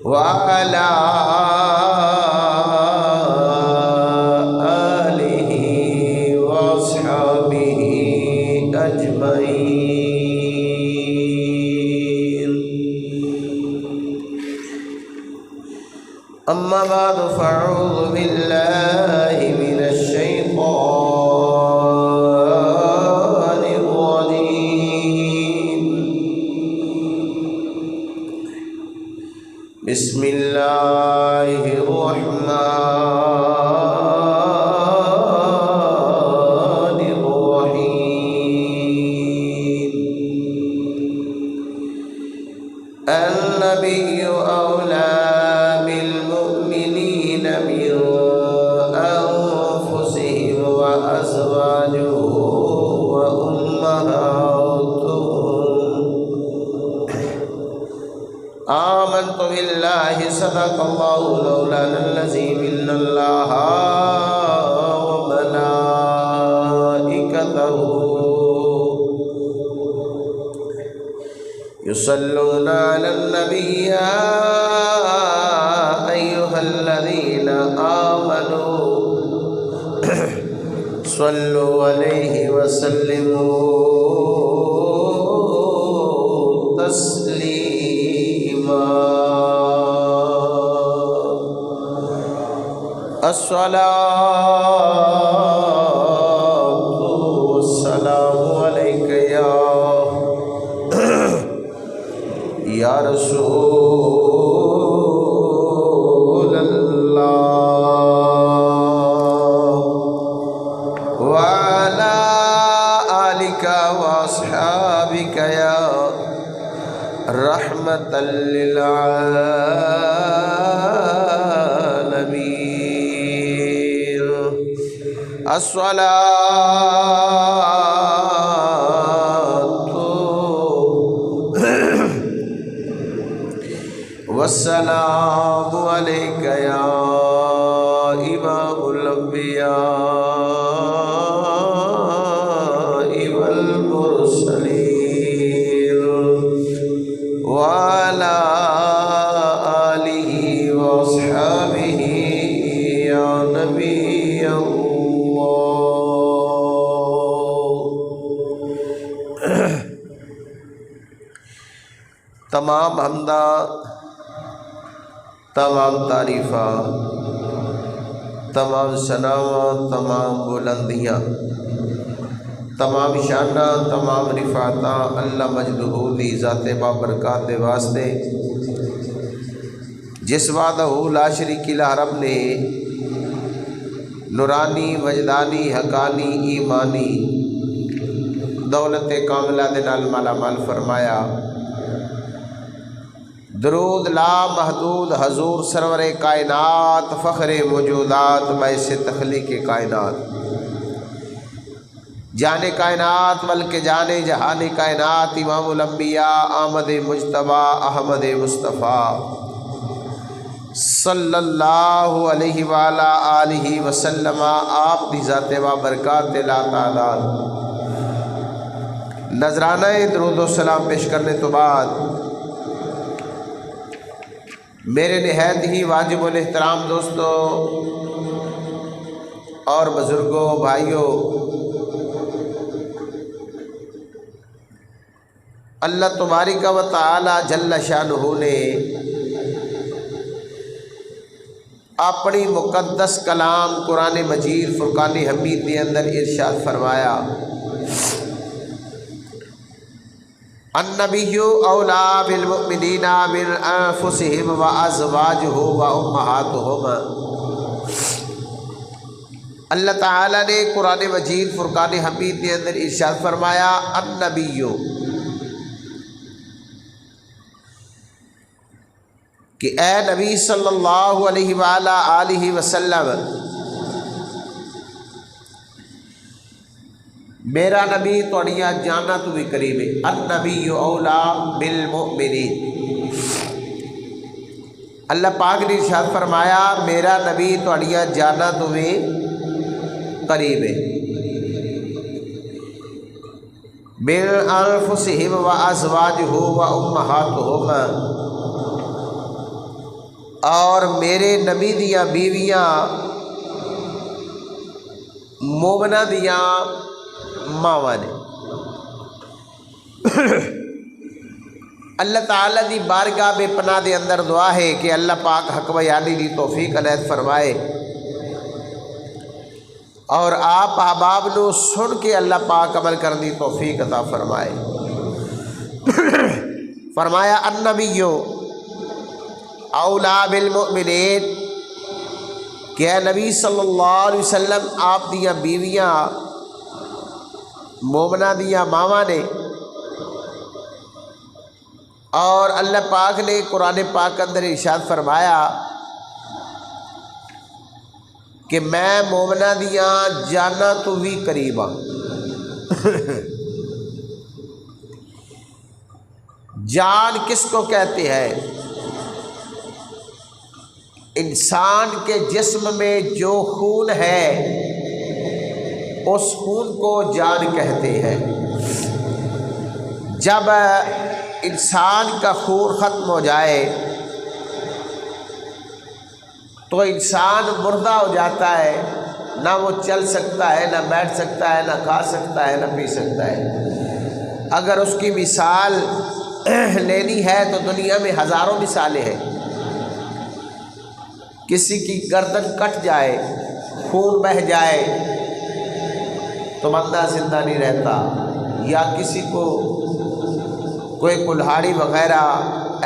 وعلى آله وأصحابه أجمعين. أما بعد فأعوذ بالله من الشيطان الرجيم. بسم الله الرحمن الرحيم. النبي أولى بالمؤمنين من أنفسهم وأزواجه وأمهاتهم. آمنت بالله صدق الله مولانا العظيم. إن الله وملائكته يصلون على النبي يا أيها الذين آمنوا صلوا عليه وسلموا تسليما. الصلاة والسلام عليك یا رسول اللہ وعلى آلك وأصحابك یا رحمة للعالمين. والسلام عليك يا إمام الأنبياء والمرسلين وعلى آله وأصحابه يا نبي الله. تمام حمدہ، تمام تعریفاں، تمام ثناواں، تمام بلندیاں، تمام شانہ، تمام رفعتاں اللہ مجدہ دی ذات بابرکات واسطے جس وعدہ لا شریک لہ رب نے نورانی وجدانی حقانی ایمانی دولت کاملہ دے نال مالا مال فرمایا. درود لا محدود حضور سرور کائنات فخر موجودات باعث تخلیق کائنات جان کائنات ملک جان جہان کائنات امام الانبیاء آمد مجتبی احمد مصطفیٰ صلی اللہ علیہ وآلہ آلہ وسلم. آپ دی ذات و برکات لا تعداد. نذرانہ درود و سلام پیش کرنے تو بعد میرے نہایت ہی واجب الاحترام دوستوں اور بزرگوں بھائیوں، اللہ تبارک و تعالی جل شانہ نے اپنی مقدس کلام قرآن مجید فرقان حمید کے اندر ارشاد فرمایا، النبی اولا بالمؤمنین من انفسهم وازواجہ وامہاتہم. اللہ تعالیٰ نے قرآن مجید فرقان حمید کے اندر ارشاد فرمایا، النبی کہ اے نبی صلی اللہ علیہ وآلہ آلہ وسلم، میرا نبی توڑیاں جانا تو بھی قریب ہے. النبی اولا بالمؤمنین. اللہ پاک نے ارشاد فرمایا میرا نبی توڑیاں جانا تو بھی قریب ہے. من انفسہم و ازواجہم و امہاتہم، اور میرے نبی دیاں بیویاں مومنہ دیاں ماواں نے۔ اللہ تعالیٰ دی بارگاہ بے پناہ دے اندر دعا ہے کہ اللہ پاک حق بیانی دی توفیق عنایت فرمائے، اور آپ احباب نو سن کے اللہ پاک عمل کرنے دی توفیق عطا فرمائے۔ فرمایا النبی اولا بالمؤمنین، کہ اے نبی صلی اللہ علیہ وسلم آپ دیاں بیویاں مومنہ دیاں ماواں نے، اور اللہ پاک نے قرآن پاک کے اندر ارشاد فرمایا کہ میں مومنہ دیاں جانا تو بھی قریب ہاں۔ جان کس کو کہتے ہیں؟ انسان کے جسم میں جو خون ہے اس خون کو جان کہتے ہیں۔ جب انسان کا خون ختم ہو جائے تو انسان مردہ ہو جاتا ہے، نہ وہ چل سکتا ہے، نہ بیٹھ سکتا ہے، نہ کھا سکتا ہے، نہ پی سکتا ہے۔ اگر اس کی مثال لینی ہے تو دنیا میں ہزاروں مثالیں ہیں۔ کسی کی گردن کٹ جائے، خون بہہ جائے تو بندہ زندہ نہیں رہتا، یا کسی کو کوئی کلہاڑی وغیرہ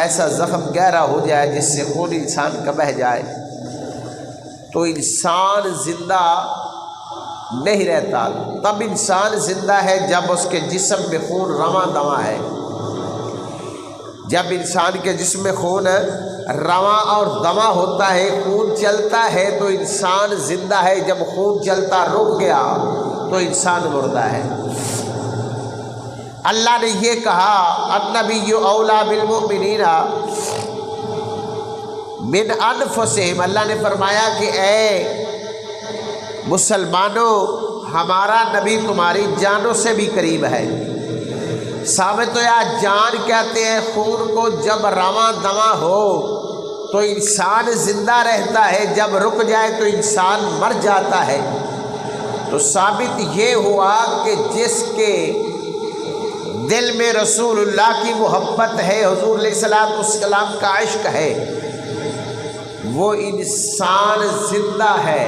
ایسا زخم گہرا ہو جائے جس سے خون انسان کا بہہ جائے تو انسان زندہ نہیں رہتا۔ تب انسان زندہ ہے جب اس کے جسم میں خون رواں دواں ہے۔ جب انسان کے جسم میں خون رواں اور دواں ہوتا ہے، خون چلتا ہے، تو انسان زندہ ہے۔ جب خون چلتا رک گیا تو انسان مردہ ہے۔ اللہ نے یہ کہا النبی اولا بالمؤمنین من انفسہم، اللہ نے فرمایا کہ اے مسلمانوں، ہمارا نبی تمہاری جانوں سے بھی قریب ہے۔ ثابت ہوا جان کہتے ہیں خون کو جب رواں دواں ہو تو انسان زندہ رہتا ہے، جب رک جائے تو انسان مر جاتا ہے۔ تو ثابت یہ ہوا کہ جس کے دل میں رسول اللہ کی محبت ہے، حضور علیہ السلام کا عشق ہے، وہ انسان زندہ ہے،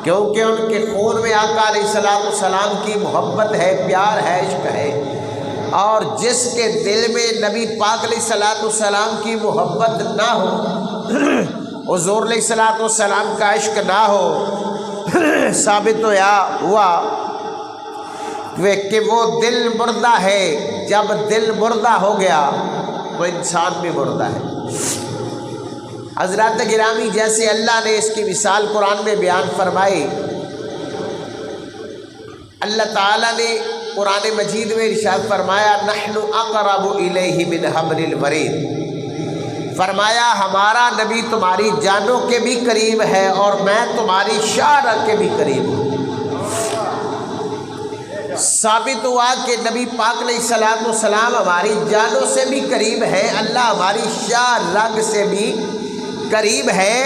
کیونکہ ان کے خون میں آقا علیہ السلام کی محبت ہے، پیار ہے، عشق ہے۔ اور جس کے دل میں نبی پاک علیہ السلام کی محبت نہ ہو، حضور علیہ السلام کا عشق نہ ہو، ثابت ہوا کہ وہ دل مردہ ہے۔ جب دل مردہ ہو گیا تو انسان بھی مردہ ہے۔ حضرات گرامی، جیسے اللہ نے اس کی مثال قرآن میں بیان فرمائی، اللہ تعالیٰ نے قرآن مجید میں ارشاد فرمایا نحن اقرب الیہ من حبل الورید، فرمایا ہمارا نبی تمہاری جانوں کے بھی قریب ہے اور میں تمہاری شعر کے بھی قریب ہوں۔ ثابت ہوا کہ نبی پاک علیہ السلام ہماری جانوں سے بھی قریب ہے، اللہ ہماری شاہ رگ سے بھی قریب ہے۔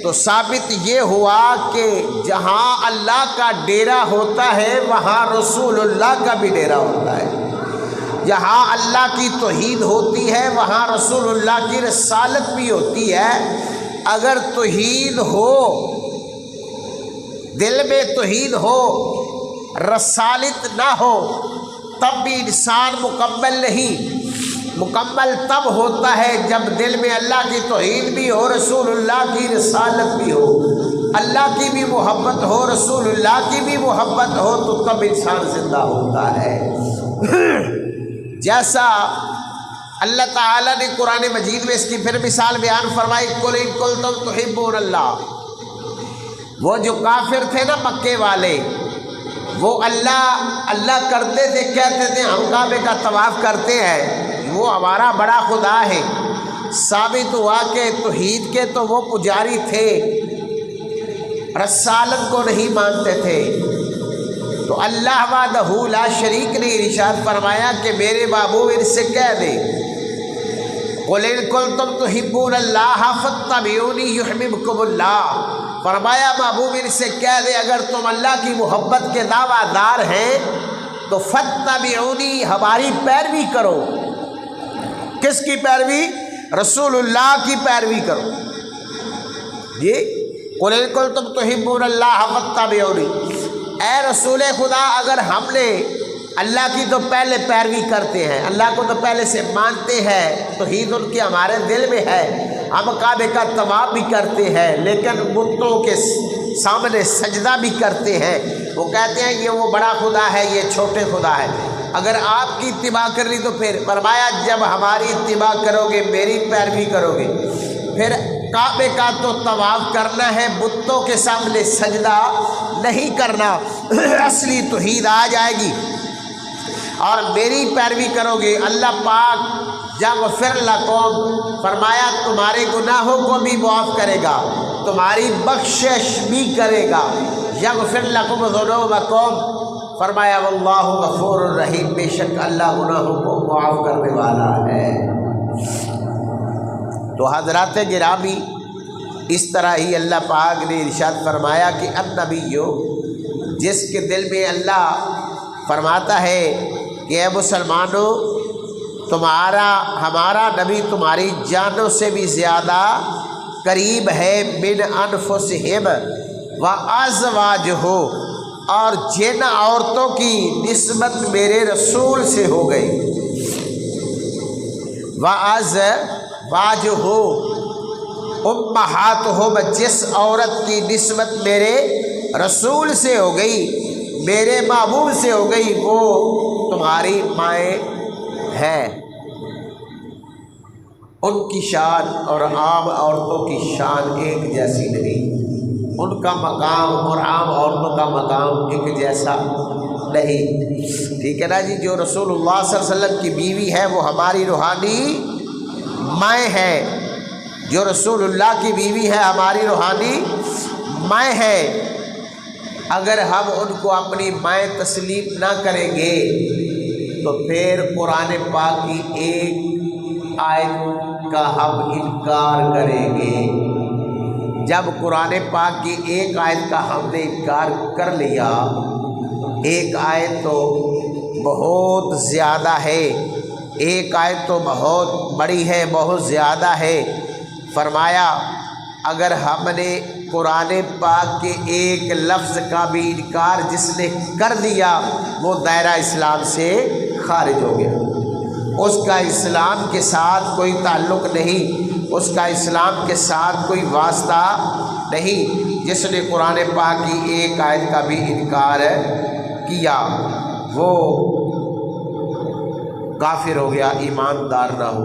تو ثابت یہ ہوا کہ جہاں اللہ کا ڈیرا ہوتا ہے وہاں رسول اللہ کا بھی ڈیرا ہوتا ہے۔ جہاں اللہ کی توحید ہوتی ہے وہاں رسول اللہ کی رسالت بھی ہوتی ہے۔ اگر توحید ہو، دل میں توحید ہو، رسالت نہ ہو، تب بھی انسان مکمل نہیں۔ مکمل تب ہوتا ہے جب دل میں اللہ کی توحید بھی ہو، رسول اللہ کی رسالت بھی ہو، اللہ کی بھی محبت ہو، رسول اللہ کی بھی محبت ہو، تو تب انسان زندہ ہوتا ہے۔ جیسا اللہ تعالیٰ نے قرآن مجید میں اس کی پھر مثال بیان فرمائی قل ان کنتم تحبون اللہ، وہ جو کافر تھے نا مکے والے، وہ اللہ کرتے تھے، کہتے تھے ہم کعبے کا طواف کرتے ہیں، وہ ہمارا بڑا خدا ہے۔ ثابت ہوا کہ توحید کے تو وہ پجاری تھے، رسالت کو نہیں مانتے تھے۔ تو اللہ وحدہ لا شریک نے ارشاد فرمایا کہ میرے محبوب ان سے کہہ دے قُلْ إِن كُنتُمْ تُحِبُّونَ اللَّهَ فَاتَّبِعُونِي يُحْبِبْكُمُ اللَّهُ، فرمایا محبوب ان سے کہہ دے اگر تم اللہ کی محبت کے دعویٰ دار ہیں تو فَاتَّبِعُونِي، ہماری پیروی کرو۔ کس کی پیروی؟ رسول اللہ کی پیروی کرو جی۔ قُلْ إِن كُنتُمْ تُحِبُّونَ اللَّهَ فَاتَّبِعُونِي، اے رسول خدا اگر ہم نے اللہ کی تو پہلے پیروی کرتے ہیں، اللہ کو تو پہلے سے مانتے ہیں، توحید ان کی ہمارے دل میں ہے، ہم کعبے کا طواف بھی کرتے ہیں لیکن بتوں کے سامنے سجدہ بھی کرتے ہیں، وہ کہتے ہیں یہ وہ بڑا خدا ہے یہ چھوٹے خدا ہے، اگر آپ کی اتباع کر لی تو پھر فرمایا جب ہماری اتباع کرو گے میری پیروی کرو گے پھر کعبے کا تو طواف کرنا ہے، بتوں کے سامنے سجدہ نہیں کرنا، اصلی توحید آ جائے گی اور میری پیروی کرو گے۔ اللہ پاک یغفر لکم، فرمایا تمہارے گناہوں کو بھی معاف کرے گا، تمہاری بخشش بھی کرے گا۔ یغفر لکم ذنوبکم، فرمایا واللہ غفور الرحیم، بے شک اللہ گناہوں کو معاف کرنے والا ہے۔ تو حضرات گرامی اس طرح ہی اللہ پاک نے ارشاد فرمایا کہ النبیو، جس کے دل میں اللہ فرماتا ہے کہ اے مسلمانوں ہمارا نبی تمہاری جانوں سے بھی زیادہ قریب ہے، من انفسہم وازواجہ، اور جن عورتوں کی نسبت میرے رسول سے ہو گئی، وازواجہ امہاتہم، جس عورت کی نسبت میرے رسول سے ہو گئی، میرے محبوب سے ہو گئی، وہ تمہاری مائیں ہیں۔ ان کی شان اور عام عورتوں کی شان ایک جیسی نہیں، ان کا مقام اور عام عورتوں کا مقام ایک جیسا نہیں، ٹھیک ہے نا جی۔ جو رسول اللہ صلی اللہ علیہ وسلم کی بیوی ہے وہ ہماری روحانی مائیں ہیں، جو رسول اللہ کی بیوی ہے ہماری روحانی مائیں ہیں۔ اگر ہم ان کو اپنی مائیں تسلیم نہ کریں گے تو پھر قرآن پاک کی ایک آیت کا ہم انکار کریں گے۔ جب قرآن پاک کی ایک آیت کا ہم نے انکار کر لیا، ایک آیت تو بہت زیادہ ہے، ایک آیت تو بہت بڑی ہے، بہت زیادہ ہے، فرمایا اگر ہم نے قرآن پاک کے ایک لفظ کا بھی انکار جس نے کر دیا وہ دائرہ اسلام سے خارج ہو گیا، اس کا اسلام کے ساتھ کوئی تعلق نہیں، اس کا اسلام کے ساتھ کوئی واسطہ نہیں۔ جس نے قرآن پاک کی ایک آیت کا بھی انکار کیا وہ کافر ہو گیا، ایماندار نہ ہو۔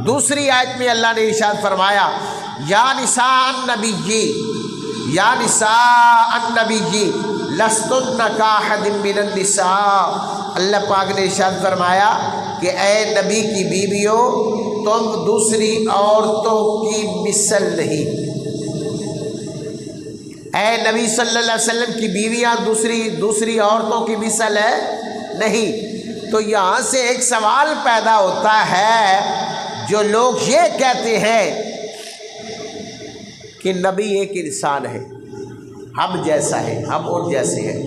دوسری آیت میں اللہ نے ارشاد فرمایا یا نساء النبی، یا نساء النبی لستن کاحد من النساء، اللہ پاک نے ارشاد فرمایا کہ اے نبی کی بیویوں تم دوسری عورتوں کی مثل نہیں، اے نبی صلی اللہ علیہ وسلم کی بیویاں دوسری عورتوں کی مثل ہے نہیں۔ تو یہاں سے ایک سوال پیدا ہوتا ہے، جو لوگ یہ کہتے ہیں کہ نبی ایک انسان ہے، ہم جیسا ہے، ہم اور جیسے ہیں،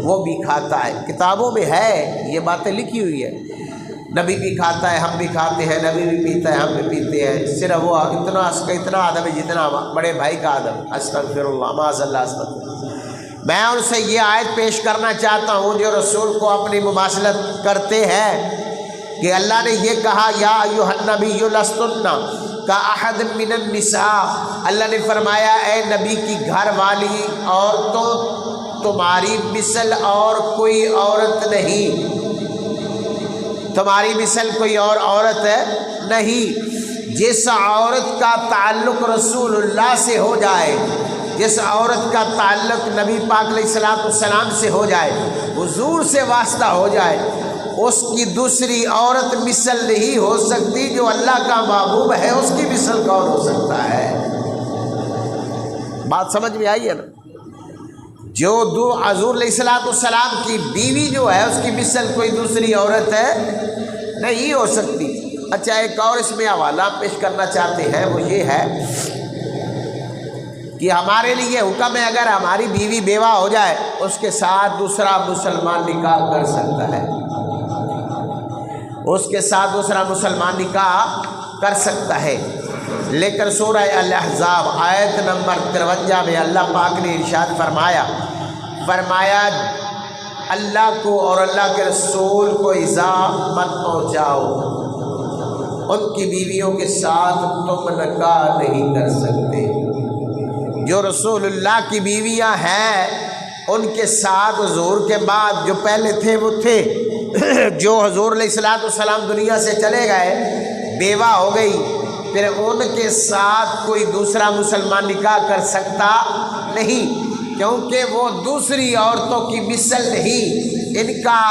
وہ بھی کھاتا ہے، کتابوں میں ہے یہ باتیں لکھی ہوئی ہے، نبی بھی کھاتا ہے ہم بھی کھاتے ہیں، نبی بھی پیتا ہے ہم بھی پیتے ہیں، صرف وہ اتنا آدم ہے جتنا بڑے بھائی کا آدم، استغفر اللہ معاذ اللہ استغفر۔ میں ان سے یہ آیت پیش کرنا چاہتا ہوں جو رسول کو اپنی مماثلت کرتے ہیں کہ اللہ نے یہ کہا یا ایھا النبی لستن کاحد من النساء، اللہ نے فرمایا اے نبی کی گھر والی عورتوں تمہاری مثل اور کوئی عورت نہیں، تمہاری مثل کوئی اور عورت نہیں۔ جس عورت کا تعلق رسول اللہ سے ہو جائے، جس عورت کا تعلق نبی پاک علیہ الصلوۃ والسلام سے ہو جائے، حضور سے واسطہ ہو جائے، اس کی دوسری عورت مثل نہیں ہو سکتی، جو اللہ کا محبوب ہے اس کی مثل کون ہو سکتا ہے؟ بات سمجھ میں آئی ہے نا؟ جو حضور علیہ السلام کی بیوی جو ہے اس کی مثل کوئی دوسری عورت ہے نہیں ہو سکتی۔ اچھا ایک اور اس میں حوالہ پیش کرنا چاہتے ہیں، وہ یہ ہے کہ ہمارے لیے حکم ہے اگر ہماری بیوی بیوہ ہو جائے اس کے ساتھ دوسرا مسلمان نکاح کر سکتا ہے، اس کے ساتھ دوسرا مسلمان نکاح کر سکتا ہے۔ لیکن سورہ الاحزاب آیت نمبر 53 میں اللہ پاک نے ارشاد فرمایا اللہ کو اور اللہ کے رسول کو ایذا مت پہنچاؤ، ان کی بیویوں کے ساتھ تم نکاح نہیں کر سکتے۔ جو رسول اللہ کی بیویاں ہیں ان کے ساتھ حضور کے بعد جو پہلے تھے وہ تھے، جو حضور علیہ السلام دنیا سے چلے گئے بیوہ ہو گئی، پھر ان کے ساتھ کوئی دوسرا مسلمان نکاح کر سکتا نہیں، کیونکہ وہ دوسری عورتوں کی مثل نہیں، ان کا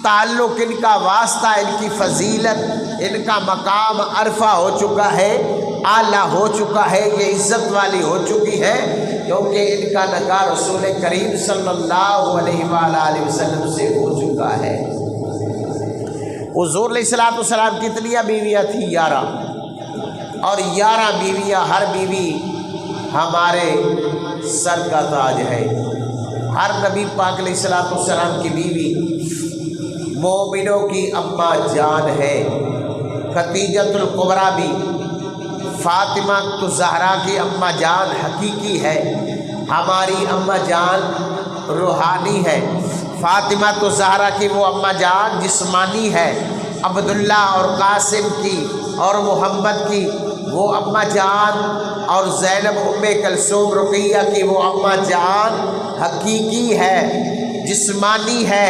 تعلق، ان کا واسطہ، ان کی فضیلت، ان کا مقام عرفہ ہو چکا ہے، اعلیٰ ہو چکا ہے، یہ عزت والی ہو چکی ہے، کیونکہ ان کا نکاح رسول کریم صلی اللہ علیہ وآلہ وسلم سے ہو چکا ہے۔ حضور علیہ السلام کی کتنی بیویاں تھیں؟ 11، اور 11 بیویاں، ہر بیوی ہمارے سر کا تاج ہے۔ ہر نبی پاک علیہ السلام کی بیوی مومنوں کی اماں جان ہے۔ خدیجۃ الکبریٰ بھی فاطمہ الزہرا کی اماں جان حقیقی ہے، ہماری اماں جان روحانی ہے۔ فاطمہ الزہرا کی وہ اماں جان جسمانی ہے، عبداللہ اور قاسم کی اور محمد کی وہ اماں جان، اور زینب ام کلثوم رقیہ کی وہ اماں جان حقیقی ہے، جسمانی ہے،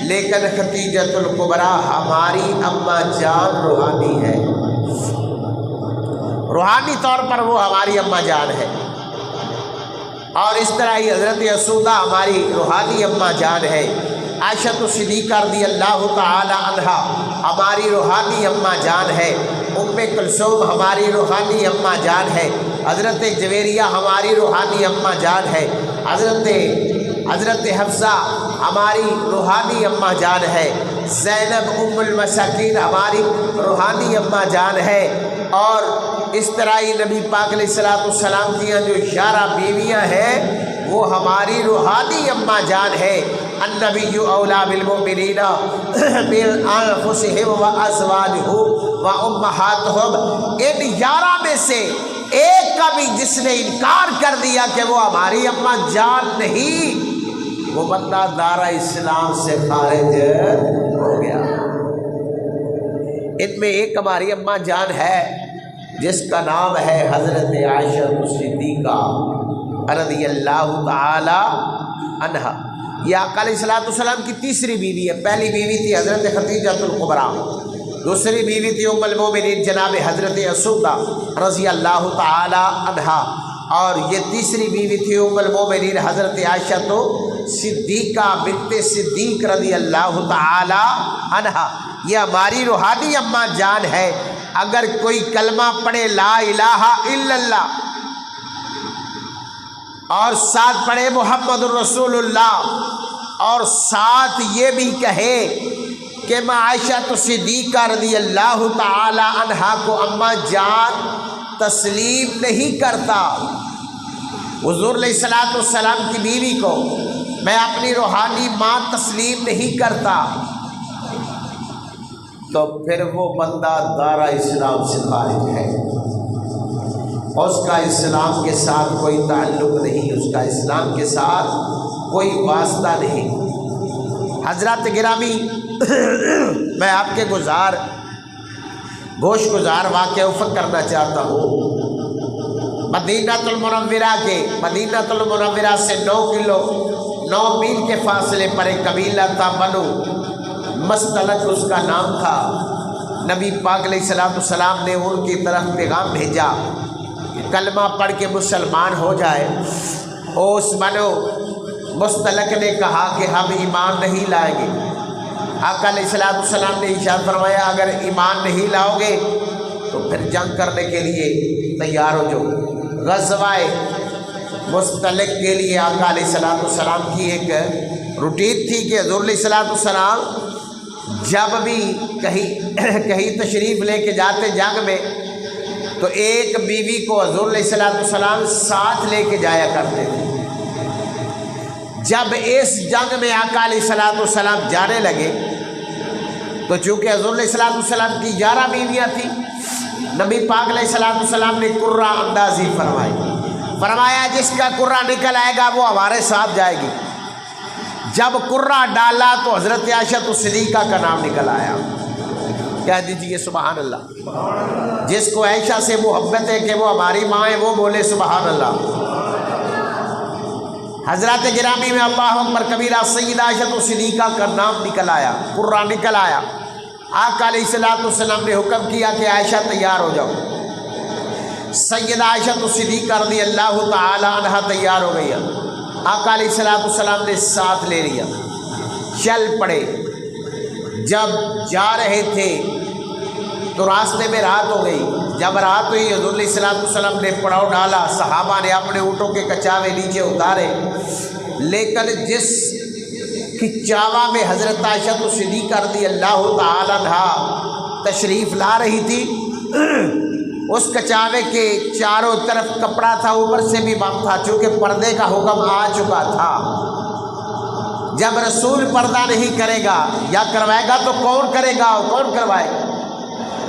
لیکن خدیجۃ الکبریٰ ہماری اماں جان روحانی ہے، روحانی طور پر وہ ہماری اماں جان ہے۔ اور اس طرح ہی حضرت اسودہ ہماری روحانی اماں جان ہے۔ عائشہ صدیقہ رضی اللہ تعالی عنہا ہماری روحانی اماں جان ہے۔ ام کلثوم ہماری روحانی اماں جان ہے۔ حضرت جویریہ ہماری روحانی اماں جان ہے۔ حضرت حفصہ ہماری روحانی اماں جان ہے۔ زینب ام المساکین ہماری روحانی اماں جان ہے۔ اور اس طرح ہی نبی پاک علیہ السلام کی جو 11 بیویاں ہیں وہ ہماری روحانی اماں جان ہے۔ النبی اولیٰ بالمؤمنین من انفسہم وازواجہم وامہاتہم، ان 11 میں سے ایک کا بھی جس نے انکار کر دیا کہ وہ ہماری اماں جان نہیں، وہ بندہ دارہ اسلام سے خارج ہو گیا۔ ان میں ایک ہماری اماں جان ہے جس کا نام ہے حضرت عائشہ صدیقہ رضی اللہ تعالی عنہا۔ یہ آقا علیہ السلام کی تیسری بیوی ہے۔ پہلی بیوی تھی حضرت خدیجۃ الکبریٰ، دوسری بیوی تھی ام المومنین جناب حضرت اسودہ رضی اللہ تعالی عنہا، اور یہ تیسری بیوی تھی ام المومنین حضرت عائشہ صدیقہ بنت صدیق رضی اللہ تعالی عنہا۔ یہ ہماری روحانی اماں جان ہے۔ اگر کوئی کلمہ پڑھے لا الہ الا اللہ اور ساتھ پڑھے محمد الرسول اللہ، اور ساتھ یہ بھی کہے کہ میں عائشہ صدیقہ رضی اللہ تعالی عنہا کو اماں جان تسلیم نہیں کرتا، حضور علیہ السلام کی بیوی کو میں اپنی روحانی ماں تسلیم نہیں کرتا، تو پھر وہ بندہ دارہ اسلام سے خارج ہے، اس کا اسلام کے ساتھ کوئی تعلق نہیں، اس کا اسلام کے ساتھ کوئی واسطہ نہیں۔ حضرات گرامی، میں آپ کے گوش گزار واقعہ افق کرنا چاہتا ہوں۔ مدینہ المنورہ سے 9 میل کے فاصلے پر ایک قبیلہ تھا، بنو مستلق اس کا نام تھا۔ نبی پاک علیہ السلام نے ان کی طرف پیغام بھیجا کلمہ پڑھ کے مسلمان ہو جائے۔ اس بنو مستلق نے کہا کہ ہم ایمان نہیں لائیں گے۔ آقا علیہ السلام نے ارشاد فرمایا اگر ایمان نہیں لاؤ گے تو پھر جنگ کرنے کے لیے تیار ہو جاؤ۔ غزوہ مستلق کے لیے آقا علیہ الصلوۃ والسلام کی ایک روٹین تھی کہ حضور علیہ الصلوۃ والسلام جب بھی کہیں تشریف لے کے جاتے جنگ میں تو ایک بیوی کو حضور علیہ الصلوۃ والسلام ساتھ لے کے جایا کرتے تھے۔ جب اس جنگ میں آقا علیہ الصلوۃ والسلام جانے لگے تو چونکہ حضور علیہ الصلوۃ والسلام کی 11 بیویاں تھیں، نبی پاک علیہ الصلوۃ والسلام نے قرہ اندازی فرمایا جس کا قرہ نکل آئے گا وہ ہمارے ساتھ جائے گی۔ جب قرہ ڈالا تو حضرت عائشہ صدیقہ کا نام نکل آیا۔ کہہ دیجیے سبحان اللہ۔ جس کو عائشہ سے محبت ہے کہ وہ ہماری ماں ہے وہ بولے سبحان اللہ۔ حضرات گرامی میں اللہ اکبر کبیرہ سیدہ عائشہ صدیقہ کا نام نکل آیا، قرہ نکل آیا۔ آقا علیہ الصلوۃ والسلام نے حکم کیا کہ عائشہ تیار ہو جاؤ۔ سیدہ عائشہ صدیقہ رضی اللہ تعالی عنہا تیار ہو گئی۔ آقا علیہ الصلوۃ والسلام نے ساتھ لے لیا، چل پڑے۔ جب جا رہے تھے تو راستے میں رات ہو گئی۔ جب رات ہوئی حضور علیہ الصلوۃ والسلام نے پڑاؤ ڈالا، صحابہ نے اپنے اونٹوں کے کچاوے نیچے اتارے، لیکن جس کچاوا میں حضرت عائشہ صدیقہ رضی اللہ تعالی عنہا تشریف لا رہی تھی اس کچاوے کے چاروں طرف کپڑا تھا، اوپر سے بھی بم تھا، چونکہ پردے کا حکم آ چکا تھا۔ جب رسول پردہ نہیں کرے گا یا کروائے گا تو کون کرے گا، کون کروائے گا؟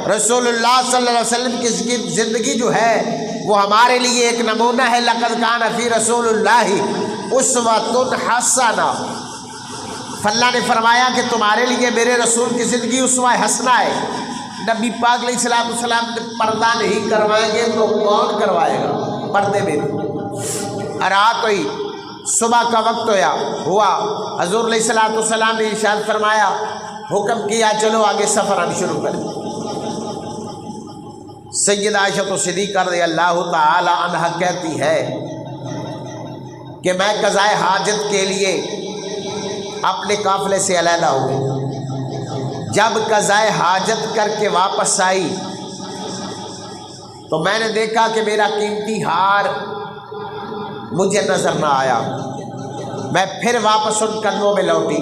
رسول اللہ صلی اللہ علیہ وسلم کی زندگی جو ہے وہ ہمارے لیے ایک نمونہ ہے۔ لقد کان فی رسول اللہ اسوۃ حسنہ۔ اللہ نے فرمایا کہ تمہارے لیے میرے رسول کی زندگی اسوہ حسنہ ہے۔ نبی پاک علیہ الصلوۃ والسلام نے پردہ نہیں کروائیں گے تو کون کروائے گا؟ پردے میں رات ہوئی، صبح کا وقت ہوا، حضور علیہ الصلوۃ والسلام نے ارشاد فرمایا، حکم کیا چلو آگے سفر ہم شروع کریں۔ سیدہ عائشہ صدیقہ رضی اللہ تعالی عنہا کہتی ہے کہ میں قضائے حاجت کے لیے اپنے قافلے سے علیحدہ ہو گئی۔ جب قضائے حاجت کر کے واپس آئی تو میں نے دیکھا کہ میرا قیمتی ہار مجھے نظر نہ آیا۔ میں پھر واپس ان قدموں میں لوٹی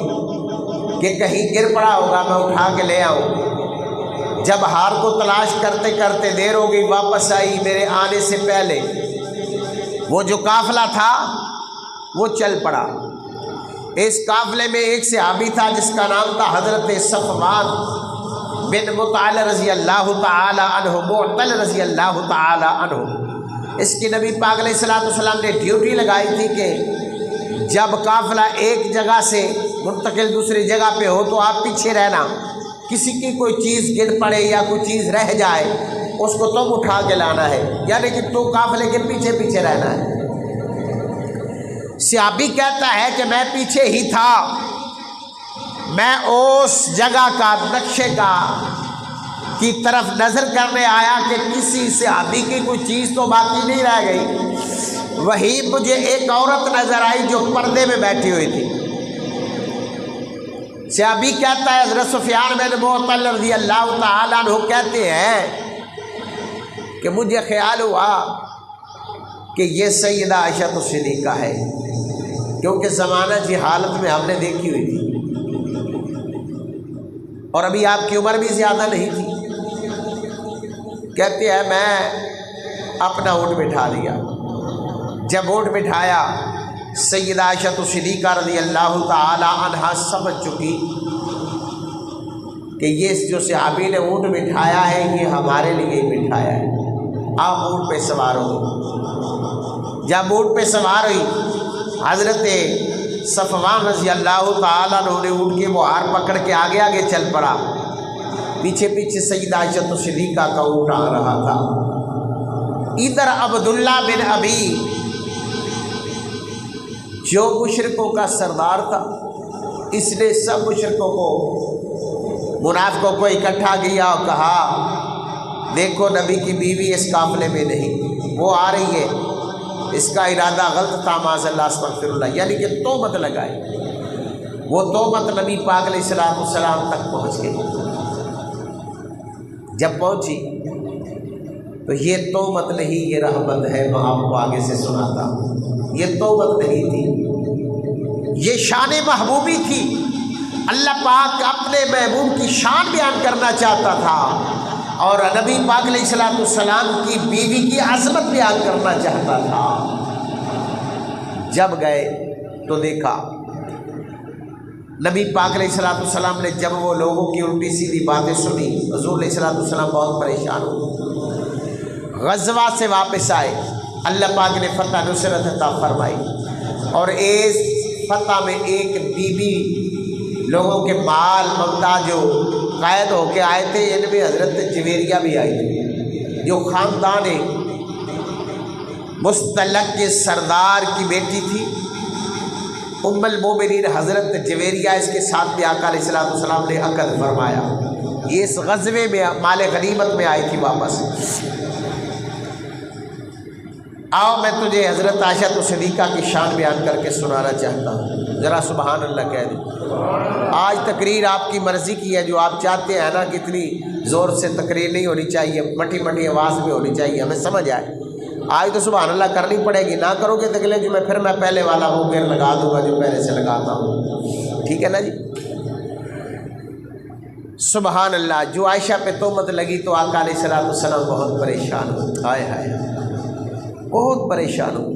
کہ کہیں گر پڑا ہوگا، میں اٹھا کے لے آؤں۔ جب ہار کو تلاش کرتے کرتے دیر ہو گئی، واپس آئی، میرے آنے سے پہلے وہ جو قافلہ تھا وہ چل پڑا۔ اس قافلے میں ایک صحابی تھا جس کا نام تھا حضرت صفوان بن معطل رضی اللہ تعالی عنہ، معطل رضی اللہ تعالی عنہ۔ اس کی نبی پاک علیہ الصلوۃ والسلام نے ڈیوٹی لگائی تھی کہ جب قافلہ ایک جگہ سے منتقل دوسری جگہ پہ ہو تو آپ پیچھے رہنا، کسی کی کوئی چیز گر پڑے یا کوئی چیز رہ جائے اس کو تم اٹھا کے لانا ہے، یعنی کہ تو قافلے کے پیچھے پیچھے رہنا ہے۔ صحابی کہتا ہے کہ میں پیچھے ہی تھا، میں اس جگہ کا نقشے کی طرف نظر کرنے آیا کہ کسی صحابی کی کوئی چیز تو باقی نہیں رہ گئی۔ وہی مجھے ایک عورت نظر آئی جو پردے میں بیٹھی ہوئی تھی۔ صحابی کہتا ہے حضرت سفیان بن معطل رضی اللہ تعالیٰ عنہ کہتے ہیں کہ مجھے خیال ہوا کہ یہ سیدہ عائشہ صدیقہ ہے، کیونکہ زمانہ جی حالت میں ہم نے دیکھی ہوئی تھی اور ابھی آپ کی عمر بھی زیادہ نہیں تھی۔ کہتے ہیں میں اپنا اونٹ بٹھا لیا۔ جب اونٹ بٹھایا سیدہ عائشہ صدیقہ رضی اللہ تعالی عنہا سمجھ چکی کہ یہ جو صحابی نے اونٹ بٹھایا ہے یہ ہمارے لیے ہی بٹھایا ہے، آپ اونٹ پہ سوار ہو۔ جب اونٹ پہ سوار ہوئی حضرت صفوان رضی اللہ تعالیٰ عنہ نے اونٹ کی بہار پکڑ کے آگے آگے چل پڑا، پیچھے پیچھے سیدہ عائشہ صدیقہ کا اونٹ آ رہا تھا۔ ادھر عبداللہ بن ابی جو مشرکوں کا سردار تھا، اس نے سب مشرکوں کو، منافقوں کو اکٹھا کیا اور کہا دیکھو نبی کی بیوی اس قافلے میں نہیں، وہ آ رہی ہے، اس کا ارادہ غلط تھا، معاذ اللہ استغفر اللہ، یعنی کہ تہمت لگائی۔ وہ تہمت نبی پاک علیہ الصلوۃ والسلام تک پہنچ گئی۔ جب پہنچی تو یہ تہمت نہیں، یہ رحمت ہے، میں آپ کو آگے سے سناتا ہوں۔ یہ توبت نہیں تھی، یہ شان محبوبی تھی۔ اللہ پاک اپنے محبوب کی شان بیان کرنا چاہتا تھا اور نبی پاک علیہ الصلوۃ والسلام کی بیوی کی عظمت بیان کرنا چاہتا تھا۔ جب گئے تو دیکھا نبی پاک علیہ الصلوۃ والسلام نے جب وہ لوگوں کی الٹی سیدھی باتیں سنی، حضور علیہ الصلوۃ والسلام بہت پریشان ہوئے۔ غزوہ سے واپس آئے، اللہ پاک نے فتح نصرت عطا فرمائی، اور اس فتح میں ایک بی بی لوگوں کے مال ممتا جو قید ہو کے آئے تھے، ان میں حضرت جویریہ بھی آئی تھی، جو خاندان مستلق کے سردار کی بیٹی تھی، ام المومنین حضرت جویریہ، اس کے ساتھ بھی آقا علیہ الصلوۃ والسلام نے عقد فرمایا۔ یہ اس غزوے میں مال غنیمت میں آئی تھی واپس۔ آؤ میں تجھے حضرت عائشہ صدیقہ کی شان بیان کر کے سنانا چاہتا ہوں، ذرا سبحان اللہ کہہ دیں۔ آج تقریر آپ کی مرضی کی ہے، جو آپ چاہتے ہیں نا، کتنی زور سے تقریر نہیں ہونی چاہیے، مٹی مٹی آواز میں ہونی چاہیے، ہمیں سمجھ آئے۔ آج تو سبحان اللہ کرنی پڑے گی، نہ کرو گے تو اگلے جو میں پہلے والا ہوں پھر لگا دوں گا جو پہلے سے لگاتا ہوں، ٹھیک ہے نا جی۔ سبحان اللہ۔ جو عائشہ پہ تہمت لگی تو آقا علیہ الصلوۃ والسلام بہت پریشان ہوئے، ہائے ہائے بہت پریشان ہوئے۔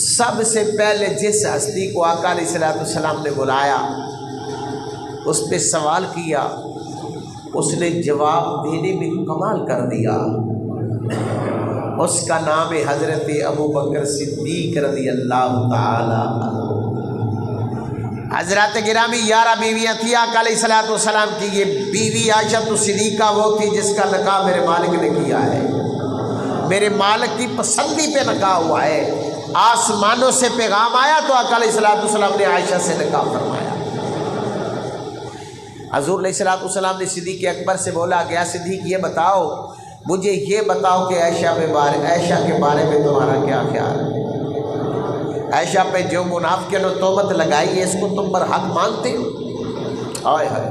سب سے پہلے جس ہستی کو آقا علیہ الصلوۃ والسلام نے بلایا، اس پہ سوال کیا، اس نے جواب دینے میں کمال کر دیا۔ اس کا نام ہے حضرت ابو بکر صدیق رضی اللہ تعالی عنہ۔ حضرات گرامی 11 بیویاں تھیں آقا علیہ الصلوۃ والسلام کی۔ یہ بیوی عائشہ صدیقہ وہ تھی جس کا نکاح میرے مالک نے کیا ہے، میرے مالک کی پسندی پہ نکاح ہوا ہے۔ آسمانوں سے پیغام آیا تو آقا علیہ الصلوۃ والسلام نے عائشہ سے نکاح فرمایا۔ حضور علیہ الصلوۃ والسلام نے صدیق اکبر سے بولا، گیا صدیق یہ بتاؤ، مجھے یہ بتاؤ کہ عائشہ کے بارے میں تمہارا کیا خیال ہے؟ عائشہ پہ جو منافقین نے تہمت لگائی ہے، اس کو تم پر حق مانتے ہو؟ ہائے ہائے۔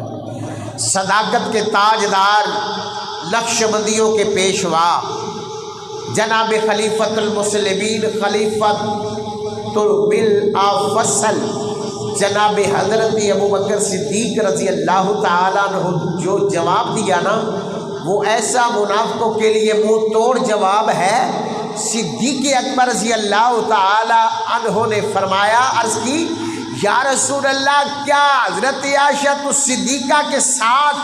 صداقت کے تاجدار، نقش بندیوں کے پیشوا، جناب خلیفۃ المسلمین، خلیفۃ بالافضل جناب حضرت ابو بکر صدیق رضی اللہ تعالیٰ عنہ جو جواب دیا نا، وہ ایسا منافقوں کے لیے منہ توڑ جواب ہے۔ صدیق اکبر رضی اللہ تعالی عنہ نے فرمایا، عرض کی یا رسول اللہ، کیا حضرت عائشہ صدیقہ کے ساتھ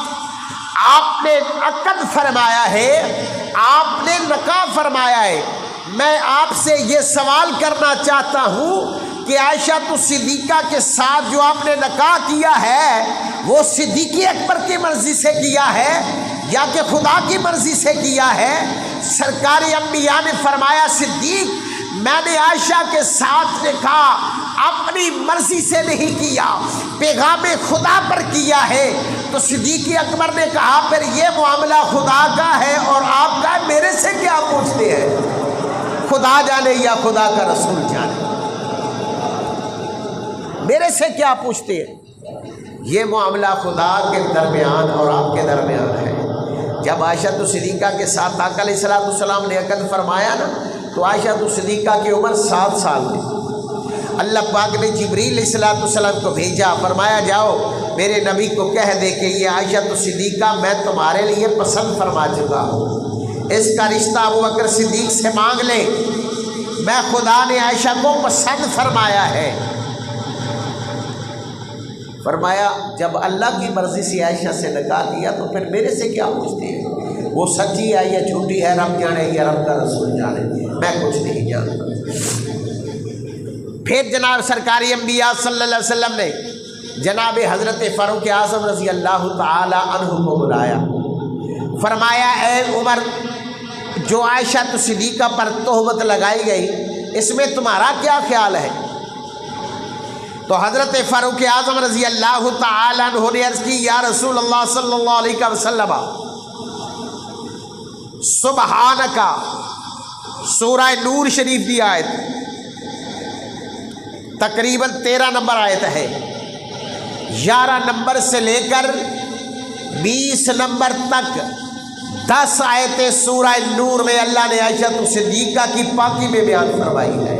آپ نے عقد فرمایا ہے، آپ نے نکاح فرمایا ہے؟ میں آپ سے یہ سوال کرنا چاہتا ہوں کہ عائشہ صدیقہ کے ساتھ جو آپ نے نکاح کیا ہے، وہ صدیق اکبر کی مرضی سے کیا ہے یا کہ خدا کی مرضی سے کیا ہے؟ سرکار انبیاء نے فرمایا، صدیق، میں نے عائشہ کے ساتھ نکاح اپنی مرضی سے نہیں کیا، پیغام خدا پر کیا ہے۔ تو صدیق اکبر نے کہا، پھر یہ معاملہ خدا کا ہے اور آپ کا، میرے سے کیا پوچھتے ہیں؟ خدا جانے یا خدا کا رسول جانے، میرے سے کیا پوچھتے ہیں؟ یہ معاملہ خدا کے درمیان اور آپ کے درمیان ہے۔ جب عائشہ صدیقہ کے ساتھ آقا علیہ الصلوۃ والسلام نے عقد فرمایا نا، تو عائشہ صدیقہ کی عمر 7 سال تھی۔ اللہ پاک نے جبریل علیہ الصلوۃ والسلام کو بھیجا، فرمایا جاؤ میرے نبی کو کہہ دے کہ یہ عائشہ صدیقہ میں تمہارے لیے پسند فرما چکا ہوں، اس کا رشتہ ابو بکر صدیق سے مانگ لے، میں خدا نے عائشہ کو پسند فرمایا ہے۔ فرمایا جب اللہ کی مرضی سے عائشہ سے نکاح کیا تو پھر میرے سے کیا پوچھتے ہیں؟ وہ سچی ہے یا جھوٹی ہے، رب جانے یا رب کا رسول جانے، میں کچھ نہیں جانتا۔ پھر جناب سرکاری انبیاء صلی اللہ علیہ وسلم نے جناب حضرت فاروق اعظم رضی اللہ تعالی عنہ کو بلایا، فرمایا اے عمر، جو عائشہ صدیقہ پر تہمت لگائی گئی، اس میں تمہارا کیا خیال ہے؟ تو حضرت فاروق اعظم رضی اللہ تعالی عنہ نے عرض کی، یا رسول اللہ صلی اللہ علیہ وسلم، سبحانکا، سورہ نور شریف کی آیت تقریباً 13 نمبر آیت ہے، 11 نمبر سے لے کر 20 نمبر تک 10 آیتیں سورہ نور میں اللہ نے عائشہ صدیقہ کی پاکی میں بیان فرمائی ہے۔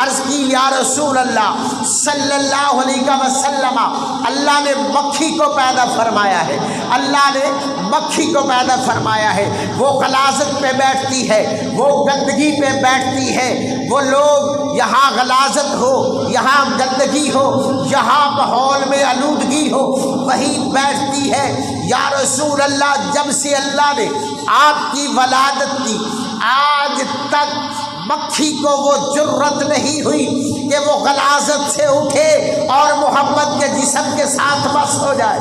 عرض کی یا رسول اللہ صلی اللہ علیہ وسلم، اللہ نے مکھی کو پیدا فرمایا ہے، اللہ نے مکھی کو پیدا فرمایا ہے، وہ غلاظت پہ بیٹھتی ہے، وہ گندگی پہ بیٹھتی ہے، وہ لوگ یہاں غلاظت ہو، یہاں گندگی ہو، یہاں ماحول میں آلودگی ہو، وہیں بیٹھتی ہے۔ یا رسول اللہ جب سے اللہ نے آپ کی ولادت کی آج تک مکھی کو وہ جرت نہیں ہوئی کہ وہ غلاظت سے اٹھے اور محمد کے جسم کے ساتھ مس ہو جائے۔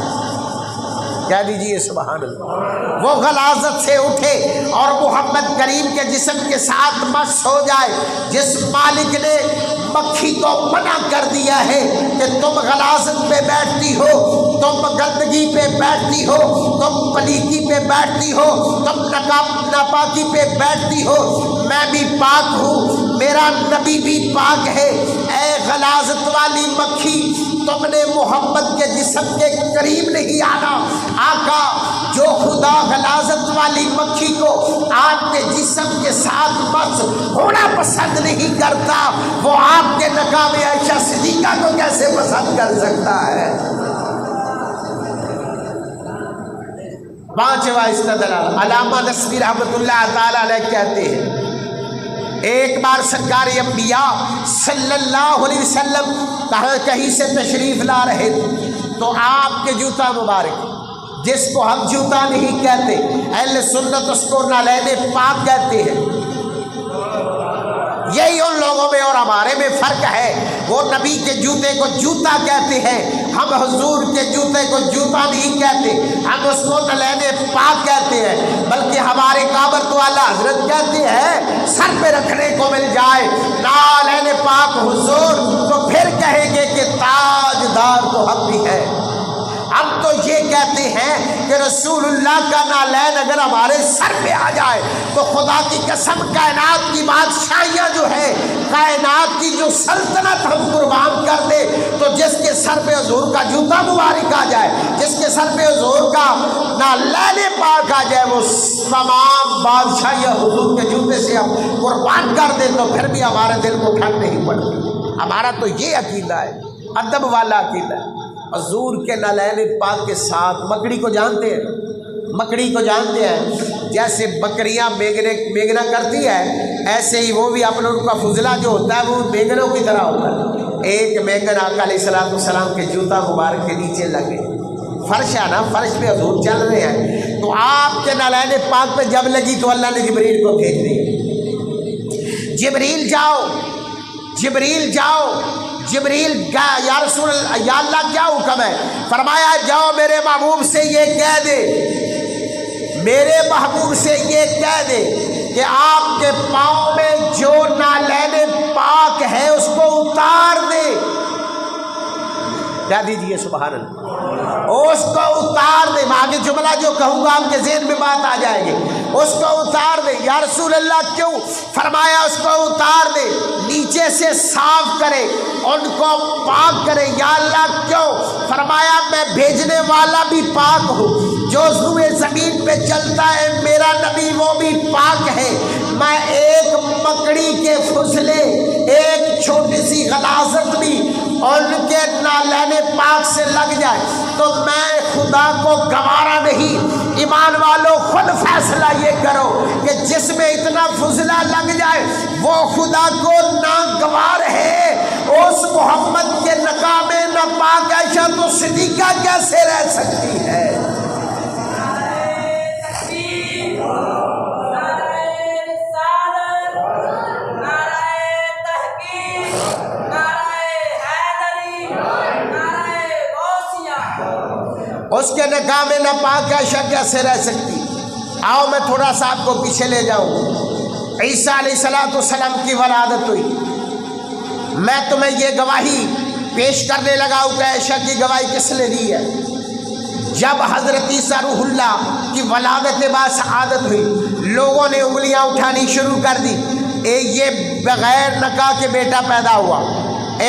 کہہ دیجیے سبحان اللہ۔ وہ غلاظت سے اٹھے اور محمد کریم کے جسم کے ساتھ مس ہو جائے۔ جس مالک نے مکھی کو منع کر دیا ہے کہ تم غلاظت پہ بیٹھتی ہو، تم گندگی پہ بیٹھتی ہو، تم پلیتی پہ بیٹھتی ہو، تم ناپاکی پہ بیٹھتی ہو، میں بھی پاک ہوں، میرا نبی بھی پاک ہے۔ اے غلاظت والی مکھی، تم نے محمد کے جسم کے قریب نہیں آنا۔ آقا جو خدا غلاظت والی مکھی کو آپ کے جسم کے ساتھ مس ہونا پسند نہیں کرتا، وہ آپ کے نکاح عائشہ صدیقہ کو کیسے پسند کر سکتا ہے؟ پانچواں استدلال، علامہ نصفی رحمۃ اللہ تعالی علیہ کہتے ہیں ایک بار سرکار انبیاء صلی اللہ علیہ وسلم کہیں سے تشریف لا رہے تھے تو آپ کے جوتا مبارک، جس کو ہم جوتا نہیں کہتے، اہل سنت اس کو نعلین پاک کہتے ہیں، یہی ان لوگوں میں اور ہمارے میں فرق ہے۔ وہ نبی کے جوتے کو جوتا کہتے ہیں، ہم حضور کے جوتے کو جوتا نہیں کہتے، ہم اس کو نعلین پاک کہتے ہیں، بلکہ ہمارے کعبۃ والا حضرت کہتے ہیں سر پہ رکھنے کو مل جائے نعلین پاک حضور تو پھر کہیں گے کہ تاجدار تو ہم بھی ہے۔ ہم تو یہ کہتے ہیں کہ رسول اللہ کا نعلین اگر ہمارے سر پہ آ جائے تو خدا کی قسم کائنات کی بادشاہیاں جو ہے، کائنات کی جو سلطنت ہم قربان کر دے، تو جس کے سر پہ حضور کا جوتا مبارک آ جائے، جس کے سر پہ حضور کا نعلین پاک آ جائے، وہ تمام بادشاہیاں حضور کے جوتے سے ہم قربان کر دیں تو پھر بھی ہمارے دل کو ٹھنڈ نہیں پڑتی۔ ہمارا تو یہ عقیدہ ہے، ادب والا عقیدہ ہے۔ حضور کے نعلین پاک کے ساتھ مکڑی کو جانتے ہیں، مکڑی کو جانتے ہیں، جیسے بکریاں مینگنا کرتی ہے ایسے ہی وہ بھی اپنا ان کا فضلہ جو ہوتا ہے وہ مینگنوں کی طرح ہوتا ہے۔ ایک مینگن آقا علیہ السلام کے جوتا مبارک کے نیچے لگے، فرش ہے نا، فرش پہ حضور چل رہے ہیں، تو آپ کے نعلین پاک پہ جب لگی تو اللہ نے جبریل کو بھیج دیا، جبریل جاؤ، جبریل جاؤ، جبریل یا رسول اللہ، یا اللہ کیا حکم ہے؟ فرمایا جاؤ میرے محبوب سے یہ کہہ دے، میرے محبوب سے یہ کہہ دے کہ آپ کے پاؤں میں جو نعلین پاک ہے اس کو اتار دے۔ کہہ دیجیے سبحان اللہ، اس کو اتار دے۔ میں آگے جملہ جو کہوں گا آپ کے ذہن میں بات آ جائے گی، اس کو اتار دے۔ یا رسول اللہ کیوں؟ فرمایا اس کو اتار دے، نیچے سے صاف کرے، ان کو پاک کرے۔ یا اللہ کیوں؟ فرمایا میں بھیجنے والا بھی پاک ہوں، جو روئے زمین پہ چلتا ہے میرا نبی وہ بھی پاک ہے۔ میں ایک مکڑی کے فضلے، ایک چھوٹی سی غلاظت بھی ان کے نعلین پاک سے لگ جائے تو میں خدا کو گوارا نہیں۔ ایمان والوں خود فیصلہ یہ کرو کہ جس میں اتنا فضلہ لگ جائے وہ خدا کو ناگوار ہے۔ اس محمد کے نکاح میں نہ پاک عائشہ تو صدیقہ کیسے رہ سکتی ہے؟ اس کے نکاح میں نہ پاک عائشہ کیسے رہ سکتی؟ آؤ میں تھوڑا سا آپ کو پیچھے لے جاؤں۔ عیسیٰ علیہ السلام کی ولادت ہوئی، میں تمہیں یہ گواہی پیش کرنے لگا ہوں کہ عائشہ کی گواہی کس نے دی ہے؟ جب حضرت عیسیٰ روح اللہ کی ولادت بعد سعادت ہوئی، لوگوں نے انگلیاں اٹھانی شروع کر دی، یہ بغیر نکاح کے بیٹا پیدا ہوا،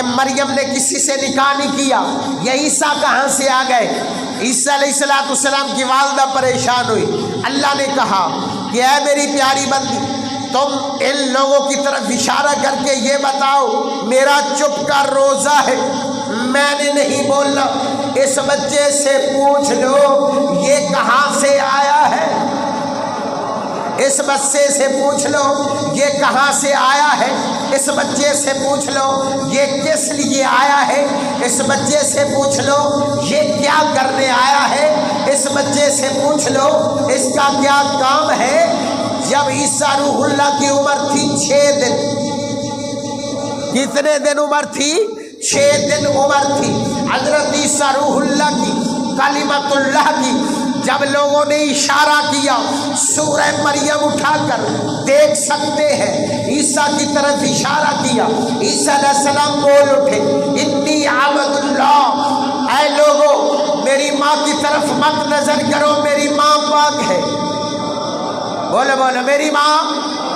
مریم نے کسی سے نکاح نہیں کیا، یہ عیسیٰ کہاں سے آ گئے؟ عیسیٰ علیہ السلام کی والدہ پریشان ہوئی، اللہ نے کہا کہ اے میری پیاری بندی، تم ان لوگوں کی طرف اشارہ کر کے یہ بتاؤ میرا چپ کا روزہ ہے، میں نے نہیں بولنا۔ اس بچے سے پوچھ لو یہ کہاں سے آیا ہے، اس بچے سے پوچھ لو یہ کہاں سے آیا ہے، اس بچے سے پوچھ لو یہ کس لیے آیا ہے، اس بچے سے پوچھ لو یہ کیا کرنے آیا ہے، اس بچے سے پوچھ لو اس کا کیا کام ہے۔ جب عیسیٰ روح اللہ کی عمر تھی 6 دن، کتنے دن عمر تھی؟ 6 دن عمر تھی حضرت عیسیٰ روح اللہ کی، کلمت اللہ کی۔ جب لوگوں نے اشارہ کیا، سورہ مریم اٹھا کر دیکھ سکتے ہیں، عیسیٰ کی طرف اشارہ کیا، عیسیٰ علیہ السلام بول اٹھے انی عبد اللہ، اے لوگوں میری ماں کی طرف مت نظر کرو، میری ماں پاک ہے، بولو بولو میری ماں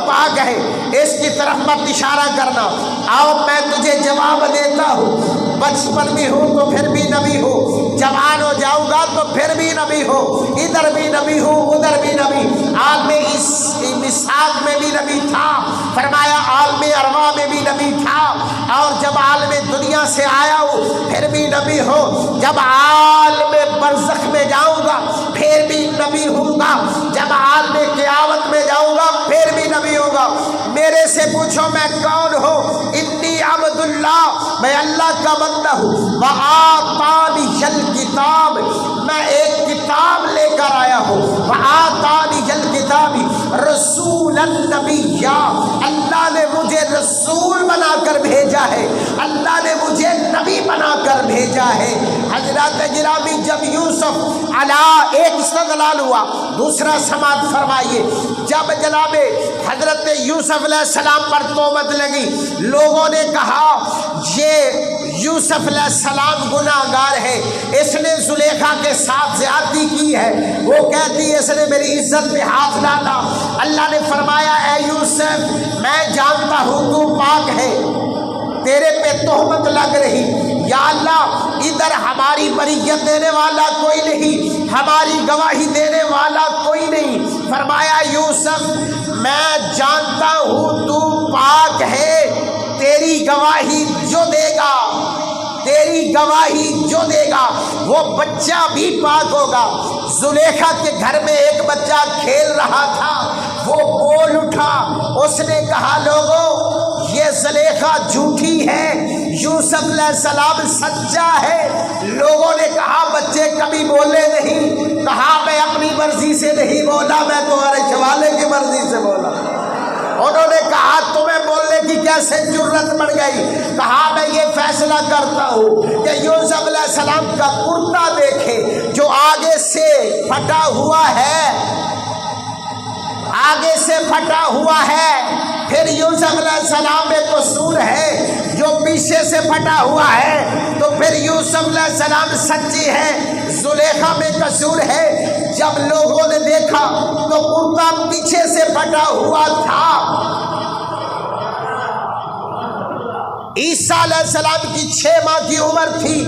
پاک ہے، اس کی طرف مت اشارہ کرنا۔ آؤ میں تجھے جواب دیتا ہوں، بچپن بھی ہوں تو پھر بھی نبی ہوں، جوان ہو جاؤں گا تو پھر بھی نبی ہوں، ادھر بھی نبی ہوں ادھر بھی نبی، عالم مساق میں بھی نبی تھا، فرمایا عالم ارواح میں بھی نبی تھا، اور جب عالم دنیا سے آیا ہوں پھر بھی نبی ہوں، جب عالم برزخ میں جاؤں گا پھر بھی نبی ہوں گا، جب عالم قیامت میں جاؤں گا پھر بھی نبی ہوگا۔ میرے سے پوچھو میں کون ہوں؟ انی عبد اللہ، میں اللہ کا بندہ ہوں، وآتانی الکتاب، میں ایک کتاب لے کر آیا ہوں، وآتانی الکتاب رسول النبی، اللہ نے مجھے رسول بنا کر بھیجا ہے، اللہ نے مجھے نبی بنا کر بھیجا ہے۔ حضرات گرامی جب یوسف علیہ ایک استدلال ہوا، دوسرا سماعت فرمائیے، جب جناب حضرت یوسف علیہ السلام پر تہمت لگی، لوگوں نے کہا یہ یوسف علیہ السلام گناہ گار ہے، اس نے زلیخا کے ساتھ زیادتی کی ہے، وہ کہتی ہے اس نے میری عزت پہ ہاتھ ڈالا۔ اللہ نے فرمایا اے یوسف میں جانتا ہوں تو پاک ہے، تیرے پہ تہمت لگ رہی، یا اللہ ادھر ہماری بریت دینے والا کوئی نہیں، ہماری گواہی دینے والا کوئی نہیں۔ فرمایا یوسف میں جانتا ہوں تو پاک ہے، تیری گواہی جو دے گا، تیری گواہی جو دے گا وہ بچہ بھی پاک ہوگا۔ زلیخا کے گھر میں ایک بچہ کھیل رہا تھا، وہ بول اٹھا، اس نے کہا لوگوں یہ زلیخا جھوٹی ہے، یوسف علیہ السلام سچا ہے۔ لوگوں نے کہا بچے کبھی بولے نہیں، کہا میں اپنی مرضی سے نہیں بولا، میں تمہارے شوالے کی مرضی سے بولا۔ انہوں نے کہا تمہیں بولنے کی کیسے جرت بڑھ گئی؟ کہا میں یہ فیصلہ کرتا ہوں کہ یوسف علیہ السلام کا کرتا دیکھے جو آگے سے پھٹا ہوا ہے، آگے سے پھٹا ہوا ہے، پھر یوسف علیہ السلام میں قصور ہے، جو پیچھے سے پھٹا ہوا ہے تو پھر یوسف علیہ السلام سچی ہے، زلیخا میں قصور ہے۔ جب لوگوں نے دیکھا تو کرتا پیچھے سے پھٹا ہوا تھا۔ عیسیٰ علیہ السلام کی 6 ماہ کی عمر تھی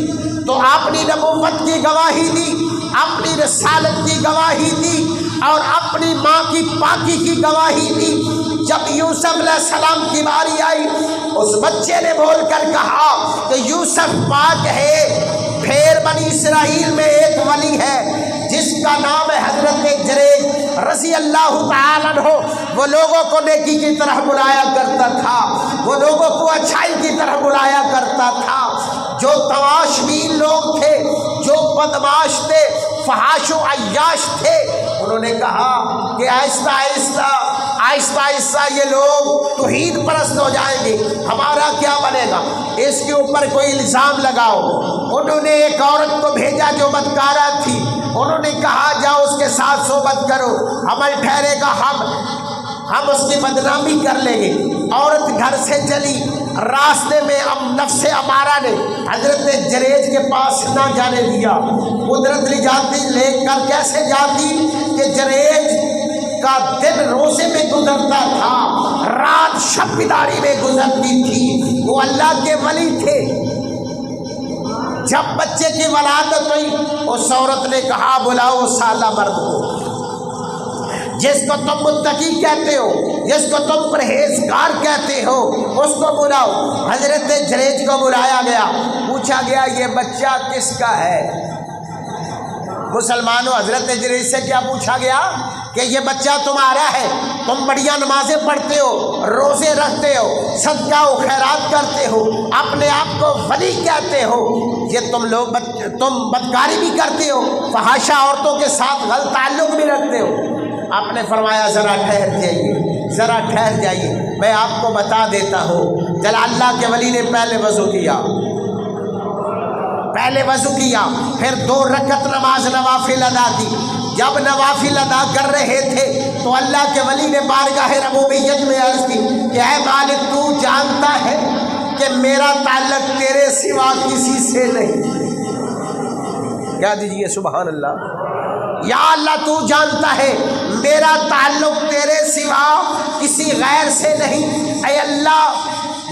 تو اپنی نبوت کی گواہی دی، اپنی رسالت کی گواہی دی اور اپنی ماں کی پاکی کی گواہی دی۔ جب یوسف علیہ السلام کی باری آئی، اس بچے نے بول کر کہا کہ یوسف پاک ہے۔ پھر بنی اسرائیل میں ایک ولی ہے جس کا نام ہے حضرت جریج رضی اللہ تعالیٰ عنہ، وہ لوگوں کو نیکی کی طرح بلایا کرتا تھا، وہ لوگوں کو اچھائی کی طرح بلایا کرتا تھا۔ جو تواش بین لوگ تھے، جو بدماش تھے، فحاش و عیاش تھے، انہوں نے کہا کہ آہستہ آہستہ آہستہ آہستہ یہ لوگ توحید پرست ہو جائیں گے، ہمارا کیا بنے گا، اس کے اوپر کوئی الزام لگاؤ۔ انہوں نے ایک عورت کو بھیجا جو بدکارہ تھی، انہوں نے کہا جاؤ اس کے ساتھ صحبت کرو، عمل ٹھہرے گا، ہم اس کی بدنامی کر لیں گے۔ عورت گھر سے چلی، راستے میں اب نفس امارہ نے حضرت جریج کے پاس نہ جانے دیا۔ قدرت لے جاتی، لے کر کیسے جاتی کہ جریج کا دن روزے میں گزرتا تھا، رات شب بیداری میں گزرتی تھی، وہ اللہ کے ولی تھے۔ جب بچے کی ولادت ہوئی اس عورت نے کہا بلاؤ سالہ مرد کو جس کو تم متقی کہتے ہو، جس کو تم پرہیزگار کہتے ہو اس کو بلاؤ۔ حضرت جریج کو بلایا گیا، پوچھا گیا یہ بچہ کس کا ہے؟ مسلمانوں، حضرت جریج سے کیا پوچھا گیا کہ یہ بچہ تمہارا ہے، تم بڑیاں نمازیں پڑھتے ہو، روزے رکھتے ہو، صدقہ و خیرات کرتے ہو، اپنے آپ کو ولی کہتے ہو، یہ تم بدکاری بھی کرتے ہو، فحاشا عورتوں کے ساتھ غلط تعلق بھی رکھتے ہو۔ آپ نے فرمایا ذرا ٹھہر جائیے، ذرا ٹھہر جائیے، میں آپ کو بتا دیتا ہوں۔ چلا اللہ کے ولی نے پہلے وضو کیا، پھر 2 رکعت نماز نوافل ادا کی۔ جب نوافل ادا کر رہے تھے تو اللہ کے ولی نے بارگاہ ربوبیت میں عرض کی کہ اے مالک، تو جانتا ہے کہ میرا تعلق تیرے سوا کسی سے نہیں۔ کیا دیجئے سبحان اللہ، یا اللہ تو جانتا ہے میرا تعلق تیرے سوا کسی غیر سے نہیں، اے اللہ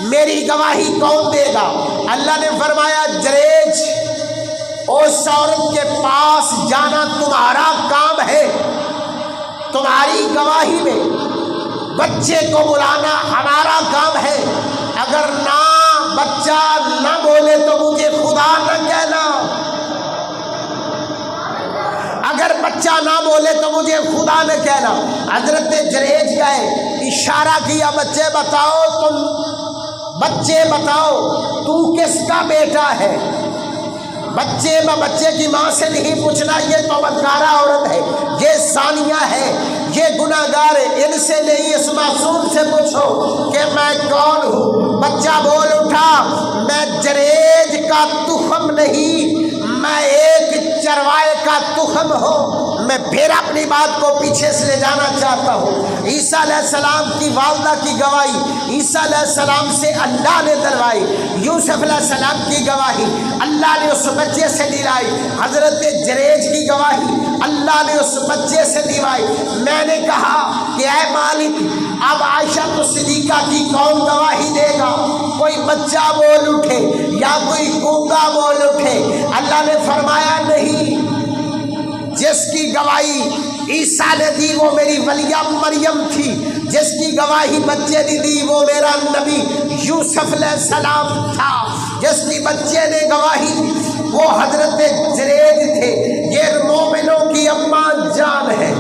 میری گواہی کون دے گا؟ اللہ نے فرمایا جریج، اس عورت کے پاس جانا تمہارا کام ہے، تمہاری گواہی میں بچے کو بلانا ہمارا کام ہے، اگر بچہ نہ بولے تو مجھے خدا نہ کہنا، اگر بچہ نہ بولے تو مجھے خدا نہ کہنا۔ حضرت جریج گئے، اشارہ کیا، بچے بتاؤ تو کس کا بیٹا ہے؟ بچے کی ماں سے نہیں پوچھنا، یہ تو بدکارہ عورت ہے، یہ زانیہ ہے، یہ گناہگار ہے، ان سے نہیں، اس معصوم سے پوچھو کہ میں کون ہوں۔ بچہ بول اٹھا، میں جریج کا تخم نہیں، میں ایک چروائے کا تخم ہوں۔ میں پھر اپنی بات کو پیچھے سے لے جانا چاہتا ہوں۔ عیسیٰ علیہ السلام کی والدہ کی گواہی عیسیٰ علیہ السلام سے اللہ نے دلوائی، یوسف علیہ السلام کی گواہی اللہ نے اس بچے سے دلائی، حضرت جریج کی گواہی اللہ نے اس بچے سے دلوائی۔ میں نے کہا کہ اے مالک، اب عائشہ صدیقہ کی کون گواہی دے گا؟ کوئی بچہ بول اٹھے یا کوئی گونگا بول اٹھے؟ اللہ نے فرمایا نہیں، جس کی گواہی عیسیٰ نے دی وہ میری ولیہ مریم تھی، جس کی گواہی بچے نے دی وہ میرا نبی یوسف علیہ السلام تھا، جس کی بچے نے گواہی وہ حضرت جریج تھے۔ یہ مومنوں کی اماں جان ہے،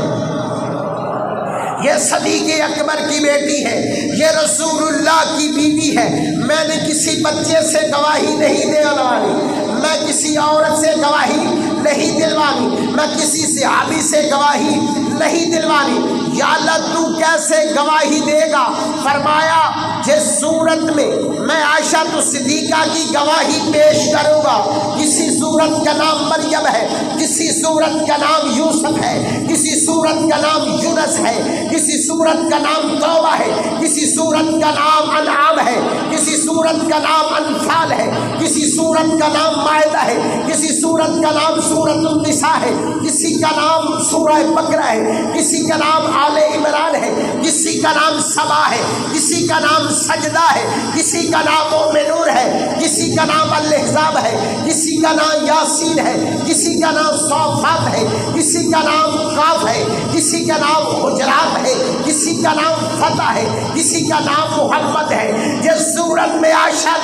یہ صدیق اکبر کی بیٹی ہے، یہ رسول اللہ کی بیوی ہے۔ میں نے کسی بچے سے گواہی نہیں دلوانی، میں کسی عورت سے گواہی نہیں دلوانی، میں کسی صحابی سے گواہی نہیں دلوانی۔ یا اللہ تو کیسے گواہی دے گا؟ فرمایا جس صورت میں میں عائشہ صدیقہ کی گواہی پیش کروں گا، کسی صورت کا نام مریم ہے، کسی صورت کا نام یوسف ہے، کسی صورت کا نام یونس ہے، کسی صورت کا نام توبہ ہے، کسی صورت کا نام انعام ہے، کسی صورت کا نام انفال ہے، کسی صورت کا نام مائدہ ہے، کسی صورت کا نام سورۃ النساء ہے، کسی کا نام سورہ بقرہ ہے، کسی کا نام آل عمران ہے، کسی کا نام سبا ہے، کسی کا نام سجدہ ہے، کسی کا نام مومنون ہے، کسی کا نام الاحزاب ہے، کسی کا نام یاسین ہے، کسی کا نام صافات ہے، کسی کا نام قاف ہے، کسی کا نام حجرات ہے، کسی کا نام فتح ہے، کسی کا نام محمد ہے۔ جس صورت میں عائشہ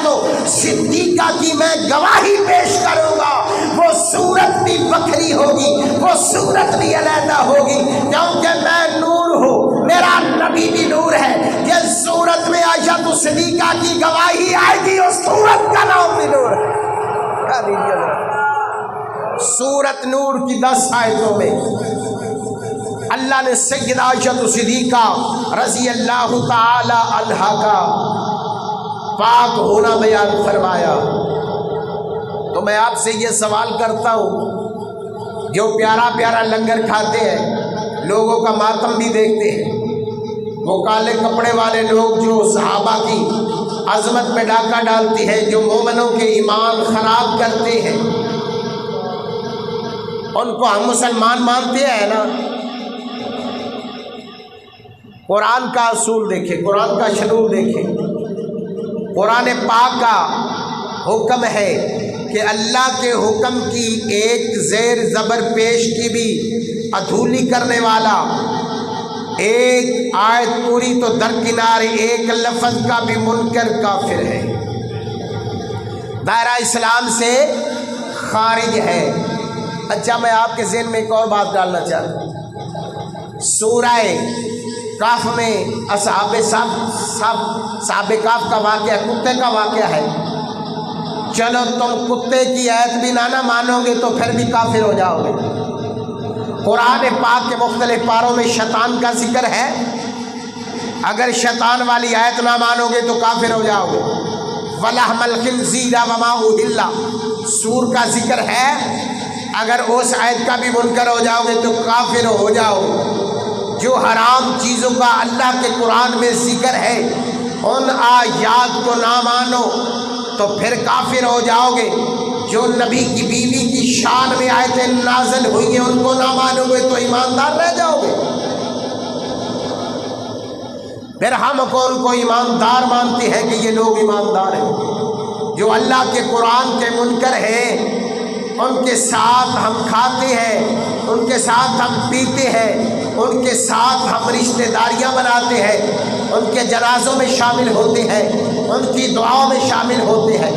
صدیقہ کی میں گواہی پیش کروں گا وہ صورت بھی بکھری ہوگی، وہ صورت بھی علیحدہ ہوگی، کیونکہ میں نور ہوں، میرا نبی بھی نور ہے۔ جس صورت میں عائشہ صدیقہ کی گواہی آئے گی اس صورت کا نام بھی نور ہے۔ سورت نور کی 10 آیتوں میں اللہ نے سیدہ عائشہ صدیقہ رضی اللہ تعالی عنہا کا پاک ہونا بیان فرمایا۔ تو میں آپ سے یہ سوال کرتا ہوں، جو پیارا پیارا لنگر کھاتے ہیں، لوگوں کا ماتم بھی دیکھتے ہیں، وہ کالے کپڑے والے لوگ جو صحابہ کی عظمت پہ ڈاکہ ڈالتے ہیں، جو مومنوں کے ایمان خراب کرتے ہیں، ان کو ہم مسلمان مانتے ہیں نا؟ قرآن کا اصول دیکھیں، قرآن کا شنور دیکھیں۔ قرآن پاک کا حکم ہے کہ اللہ کے حکم کی ایک زیر زبر پیش کی بھی ادھولی کرنے والا، ایک آیت پوری تو درکنار ایک لفظ کا بھی منکر کافر ہے، دائرہ اسلام سے خارج ہے۔ اچھا میں آپ کے ذہن میں ایک اور بات ڈالنا چاہتا ہوں، سورہ کاف میں اصحاب کاف کا واقعہ، کتے کا واقعہ ہے۔ چلو تم کتے کی آیت بھی نہ مانو گے تو پھر بھی کافر ہو جاؤ گے۔ قرآن پاک کے مختلف پاروں میں شیطان کا ذکر ہے، اگر شیطان والی آیت نہ مانو گے تو کافر ہو جاؤ گے۔ وَلَحْمَ الْخِنْزِيرَ وَمَا أُهِلَّ، سور کا ذکر ہے، اگر اس آیت کا بھی منکر ہو جاؤ گے تو کافر ہو جاؤ۔ جو حرام چیزوں کا اللہ کے قرآن میں ذکر ہے ان آیات کو نہ مانو تو پھر کافر ہو جاؤ گے۔ جو نبی کی بیوی کی شان میں آیتیں نازل ہوئی ہیں ان کو نہ مانو گے تو ایماندار رہ جاؤ گے۔ پھر ہم کون کو ایماندار مانتے ہیں کہ یہ لوگ ایماندار ہیں؟ جو اللہ کے قرآن کے منکر ہیں ان کے ساتھ ہم کھاتے ہیں، ان کے ساتھ ہم پیتے ہیں، ان کے ساتھ ہم رشتہ داریاں بناتے ہیں، ان کے جنازوں میں شامل ہوتے ہیں، ان کی دعاؤں میں شامل ہوتے ہیں۔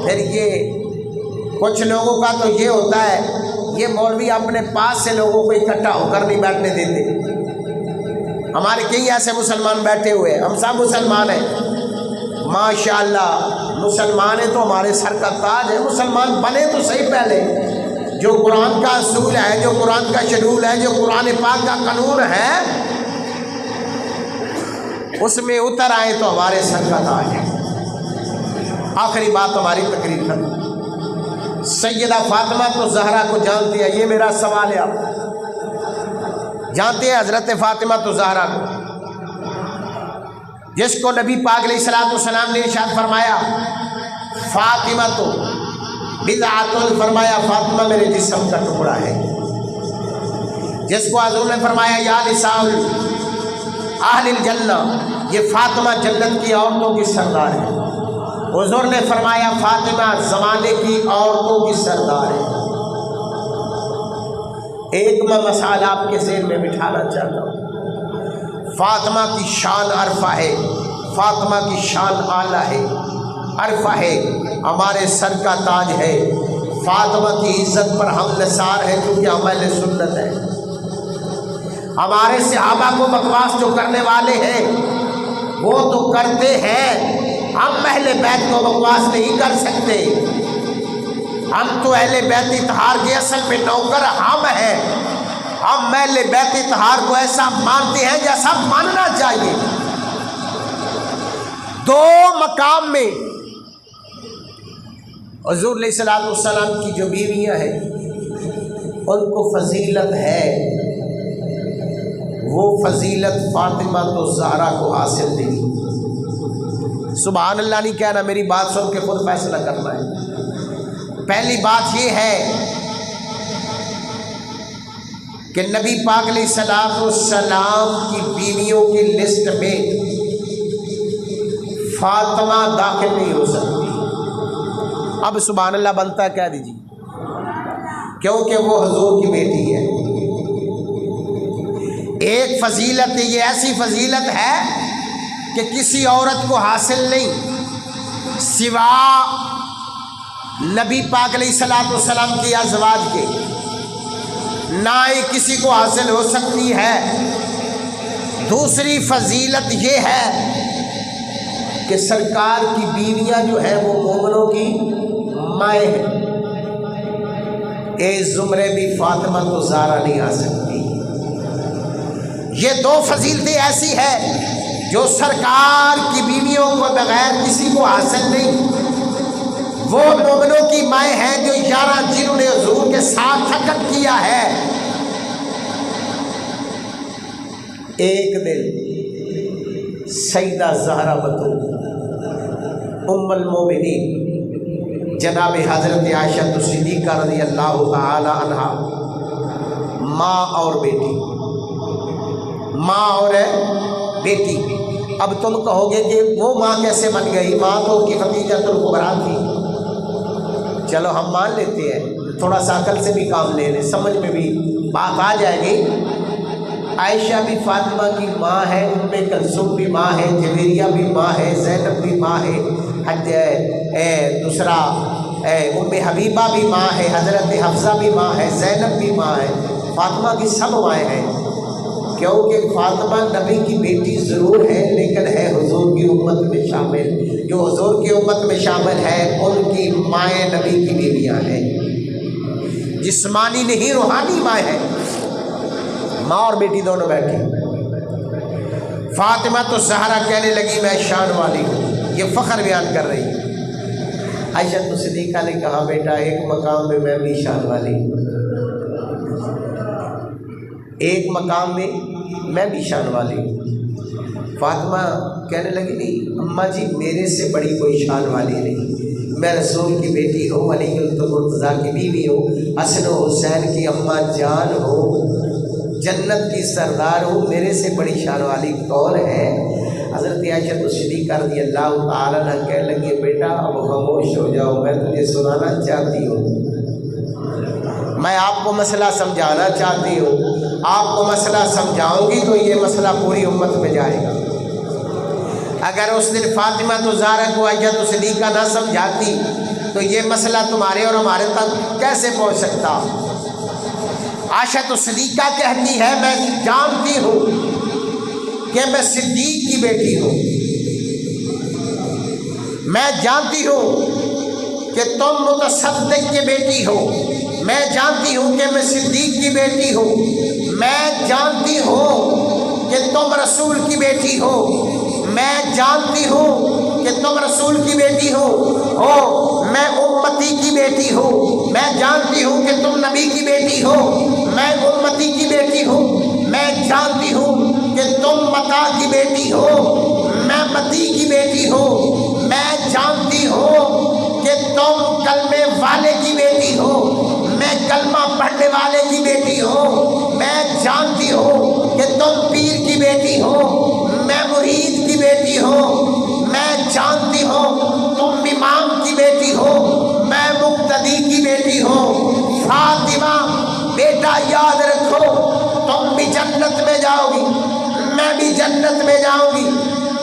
پھر یہ کچھ لوگوں کا تو یہ ہوتا ہے، یہ مولوی اپنے پاس سے لوگوں کو اکٹھا ہو کر نہیں بیٹھنے دیتے۔ ہمارے کئی ایسے مسلمان بیٹھے ہوئے ہیں، ہم سب مسلمان ہیں ماشاءاللہ، مسلمان ہیں تو ہمارے سر کا تاج ہے، مسلمان بنے تو صحیح پہلے۔ جو قرآن کا اصول ہے، جو قرآن کا شیڈول ہے، جو قرآن پاک کا قانون ہے اس میں اتر آئے تو ہمارے سر کا تاج ہے۔ آخری بات ہماری تقریر کا، سیدہ فاطمہ تو زہرا کو جانتی ہے، یہ میرا سوال ہے، آپ جانتے ہیں حضرت فاطمہ تو زہرا کو، جس کو نبی پاک علیہ الصلوۃ والسلام نے ارشاد فرمایا فاطمہ تو بضعۃ، فرمایا فاطمہ میرے جسم کا ٹکڑا ہے، جس کو حضور نے فرمایا یا نساء اہل الجنہ، یہ فاطمہ جنت کی عورتوں کی سردار ہے۔ حضور نے فرمایا فاطمہ زمانے کی عورتوں کی سردار ہے۔ ایک میں مسئلہ آپ کے ذہن میں بٹھانا چاہتا ہوں، فاطمہ کی شان عرفہ ہے، فاطمہ کی شان اعلیٰ ہے، عرفہ ہے، ہمارے سر کا تاج ہے۔ فاطمہ کی عزت پر ہم نثار ہیں کیونکہ ہم اہل سنت ہیں۔ ہمارے صحابہ کو بکواس جو کرنے والے ہیں وہ تو کرتے ہیں، ہم اہل بیت کو بکواس نہیں کر سکتے۔ ہم تو اہل بیت اطہار کے اصل میں نوکر ہم ہیں، ہم اہل بیت اطہار کو ایسا مانتے ہیں جیسا ماننا چاہیے۔ دو مقام میں حضور علیہ الصلوۃ والسلام کی جو بیویاں ہیں ان کو فضیلت ہے، وہ فضیلت فاطمہ تو زہرا کو حاصل نہیں۔ سبحان اللہ نہیں کہنا، میری بات سن کے خود فیصلہ کرنا ہے۔ پہلی بات یہ ہے کہ نبی پاک علیہ الصلوۃ والسلام کی بیویوں کی لسٹ میں فاطمہ داخل نہیں ہو سکتی۔ اب سبحان اللہ بنتا ہے کہہ دیجیے، کیونکہ وہ حضور کی بیٹی ہے۔ ایک فضیلت یہ ایسی فضیلت ہے کہ کسی عورت کو حاصل نہیں سوا نبی پاک علیہ الصلوۃ والسلام کی ازواج کے، نہ ہی کسی کو حاصل ہو سکتی ہے۔ دوسری فضیلت یہ ہے کہ سرکار کی بیویاں جو ہے وہ مومنوں کی مائیں ہیں۔ اے زمرے بھی فاطمہ تو زہرا نہیں آ سکتی۔ یہ دو فضیلتیں ایسی ہیں جو سرکار کی بیویوں کو بغیر کسی کو حاصل نہیں۔ وہ مومنوں کی مائیں ہیں جو 11 جنہوں نے حضور کے ساتھ حقت کیا ہے۔ ایک دن سیدہ زہرا بتول ام المومنین جناب حضرت عائشہ صدیقہ رضی اللہ تعالی عنہا، ماں اور بیٹی، ماں اور بیٹی۔ اب تم کہو گے کہ وہ ماں کیسے بن گئی؟ ماں تو کی ختیجہ الکبریٰ تھی۔ چلو ہم مان لیتے ہیں، تھوڑا سا عقل سے بھی کام لے لیں، سمجھ میں بھی بات آ جائے گی۔ عائشہ بھی فاطمہ کی ماں ہے، ام کلثوم بھی ماں ہے، جویریہ بھی ماں ہے، زینب بھی ماں ہے، دوسرا ام حبیبہ بھی ماں ہے، حضرت حفصہ بھی ماں ہے، زینب بھی ماں ہے، فاطمہ کی سب مائیں ہیں، کیونکہ فاطمہ نبی کی بیٹی ضرور ہے لیکن ہے حضور کی امت میں شامل، جو حضور کی امت میں شامل ہے ان کی مائیں نبی کی بیویاں ہیں، جسمانی نہیں روحانی مائیں ہیں، ماں اور بیٹی دونوں بیٹھی۔ فاطمہ تو زہرا کہنے لگی میں شان والی ہوں، یہ فخر بیان کر رہی ہے۔ عائشہ صدیقہ نے کہا بیٹا ایک مقام میں بھی شان والی ہوں، ایک مقام میں بھی شان والی ہوں۔ فاطمہ کہنے لگی نہیں اماں جی میرے سے بڑی کوئی شان والی نہیں، میں رسول کی بیٹی ہوں، علی المرتضیٰ کی بیوی ہوں، حسن و حسین کی اماں جان ہوں، جنت کی سردار ہوں، میرے سے بڑی شان والی کون ہے؟ حضرت عائشہ صدیقہ رضی اللہ تعالیٰ عنہ کہنے لگی بیٹا اب خاموش ہو جاؤ، میں تجھے سنانا چاہتی ہوں، میں آپ کو مسئلہ سمجھانا چاہتی ہوں، آپ کو مسئلہ سمجھاؤں گی تو یہ مسئلہ پوری امت میں جائے گا۔ اگر اس دن فاطمہ تو زہرا کو عائشہ صدیقہ نہ سمجھاتی تو یہ مسئلہ تمہارے اور ہمارے تک کیسے پہنچ سکتا؟ عائشہ صدیقہ کہتی ہے میں جانتی ہوں کہ میں صدیق کی بیٹی ہوں، میں جانتی ہوں کہ تم متصدق کی بیٹی ہو، میں جانتی ہوں کہ میں صدیق کی بیٹی ہوں، میں جانتی ہوں کہ تم رسول کی بیٹی ہو، میں جانتی ہوں کہ تم رسول کی بیٹی ہو، میں امتی کی بیٹی ہوں، میں جانتی ہوں کہ تم نبی کی بیٹی ہو، میں امتی کی بیٹی ہوں، میں جانتی ہوں کہ تم متا کی بیٹی ہو، میں متی کی بیٹی ہوں، میں جانتی ہوں کہ تم کلمے والے کی بیٹی ہو، میں کلمہ پڑھنے والے کی بیٹی ہوں، میں جانتی ہوں کہ تم پیر کی بیٹی ہو، میں مرید کی بیٹی ہوں، میں جانتی ہوں تم امام کی بیٹی ہو، میں مقتدی کی بیٹی ہوں۔ فاطمہ بیٹا یاد رکھو تم بھی جنت میں جاؤ گی، میں بھی جنت میں جاؤں گی،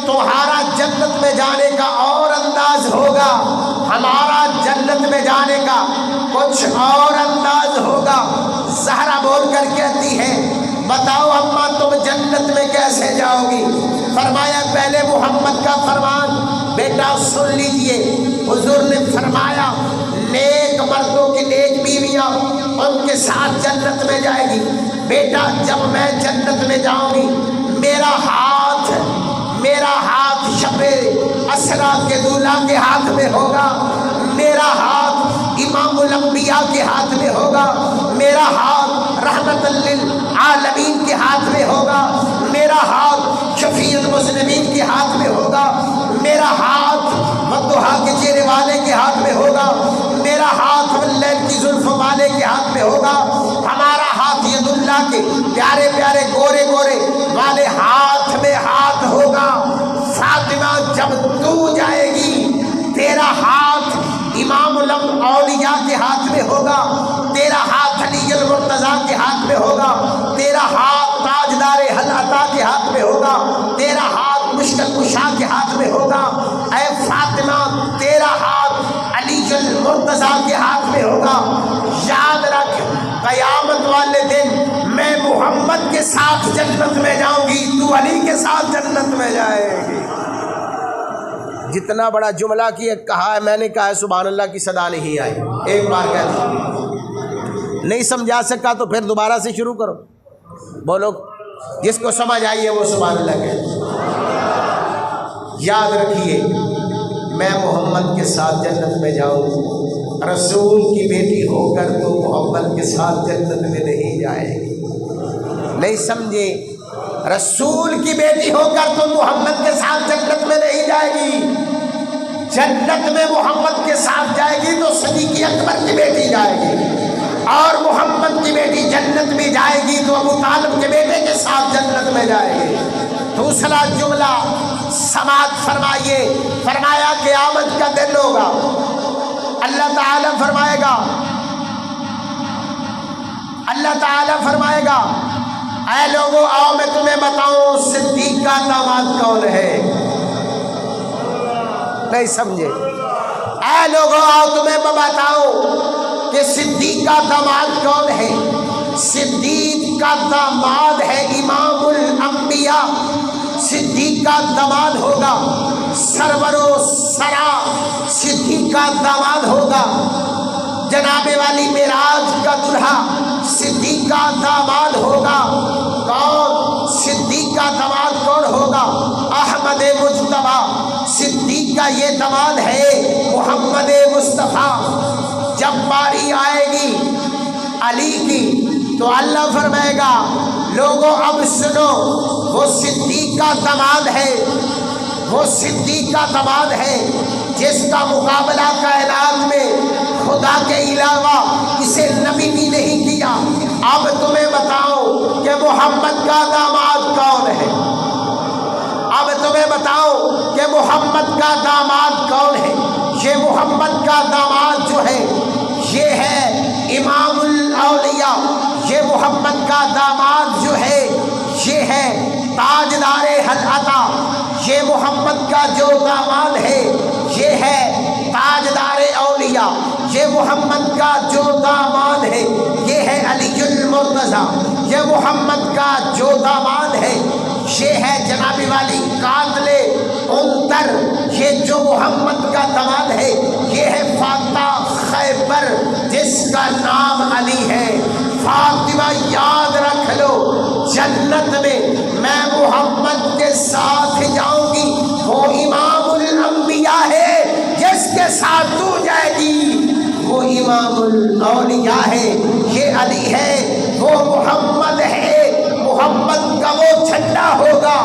تمہارا جنت میں جانے کا اور انداز ہوگا، ہمارا جنت میں جانے کا کچھ اور انداز ہوگا۔ زہرا بول کر کہتی ہے بتاؤ اماں تم جنت میں کیسے جاؤ گی؟ فرمایا پہلے محمد کا فرمان بیٹا سن لیجئے، حضور نے فرمایا نیک مردوں کی نیک بیویاں ان کے ساتھ جنت میں جائے گی۔ بیٹا جب میں جنت میں جاؤں گی میرا ہاتھ شب اسرا کے دولہا کے ہاتھ میں ہوگا، میرا ہاتھ امام الانبیاء کے ہاتھ میں ہوگا، میرا ہاتھ رحمت للعالمین کے ہاتھ میں ہوگا، میرا ہاتھ شفیع المذنبین کے ہاتھ میں ہوگا، میرا ہاتھ والضحیٰ کے چہرے والے کے ہاتھ میں ہوگا، میرا ہاتھ واللیل کی زلف والے کے ہاتھ میں ہوگا، ہمارا ہاتھ ید اللہ کے پیارے پیارے گورے گورے والے ہاتھ میں ہاتھ ہوگا۔ فاطمہ جب تو جائے گی تیرا ہاتھ امام الاولیاء کے ہاتھ میں ہوگا، تیرا ہاتھ علی المرتضیٰ کے ہاتھ میں ہوگا، تیرا ہاتھ تاجدار حل عطا کے ہاتھ میں ہوگا، تیرا ہاتھ مشکل کشا کے ہاتھ میں ہوگا۔ اے فاطمہ تیرا ہاتھ علی المرتضیٰ کے ہاتھ میں ہوگا۔ یاد رکھ قیامت والے دن میں محمد کے ساتھ جنت میں جاؤں گی، تو علی کے ساتھ جنت میں جائے گی۔ جتنا بڑا جملہ کہا ہے میں نے کہا ہے سبحان اللہ کی صدا نہیں آئی، ایک بار کہہ دیں، نہیں سمجھا سکا تو پھر دوبارہ سے شروع کرو، بولو جس کو سمجھ آئیے وہ سبحان اللہ کہے۔ یاد رکھیے میں محمد کے ساتھ جنت میں جاؤں، رسول کی بیٹی ہو کر تو محمد کے ساتھ جنت میں نہیں جائے گی، نہیں سمجھے؟ رسول کی بیٹی ہو کر تو محمد کے ساتھ جنت میں نہیں جائے گی، جنت میں محمد کے ساتھ جائے گی تو صدیق اکبر کی بیٹی جائے گی، اور محمد کی بیٹی جنت میں جائے گی تو ابو طالب کے بیٹے کے ساتھ جنت میں جائے گی۔ دوسرا جملہ سماعت فرمائیے، فرمایا قیامت کا دن ہوگا، اللہ تعالیٰ فرمائے گا اے لوگوں آؤ میں تمہیں بتاؤں صدیق کا داماد کون ہے؟ نہیں سمجھے؟ اے لوگوں آؤ تمہیں میں بتاؤں کہ صدیق کا داماد کون ہے؟ صدیق کا داماد ہے امام الانبیاء۔ صدیق کا داماد ہوگا سرور و سرا، صدیق کا داماد ہوگا جناب والی معراج کا دلہا، صدیق کا داماد ہوگا کون؟ صدیق کا داماد کون ہوگا؟ احمد مجتبیٰ۔ صدیق کا یہ داماد ہے محمد مصطفیٰ۔ جب باری آئے گی علی کی تو اللہ فرمائے گا لوگوں اب سنو، وہ صدیق کا داماد ہے، وہ صدیق کا داماد ہے جس کا مقابلہ کائنات میں خدا کے علاوہ کسی نبی بھی نہیں کیا۔ اب تمہیں بتاؤ کہ محمد کا داماد کون ہے؟ اب تمہیں بتاؤ کہ محمد کا داماد کون ہے؟ یہ محمد کا داماد جو ہے یہ ہے امام الاولیاء۔ یہ محمد کا داماد جو ہے یہ ہے تاجدار حلعتا۔ یہ محمد کا جو داماد ہے یہ ہے تاجدار اولیاء۔ یہ محمد کا جو داماد ہے یہ ہے علی المرتضیٰ۔ یہ محمد کا جو داماد ہے یہ ہے جناب والی قاتل عنتر۔ یہ جو محمد کا داماد ہے یہ ہے فاتح خیبر جس کا نام علی ہے۔ فاطمہ یاد رکھ لو جنت میں محمد کے ساتھ جاؤں گی، وہ امام الانبیاء ہے جس کے ساتھ تو جائے گی وہ امام الاولیاء ہے۔ یہ علی ہے، وہ محمد ہے۔ محمد کا وہ جھنڈا ہوگا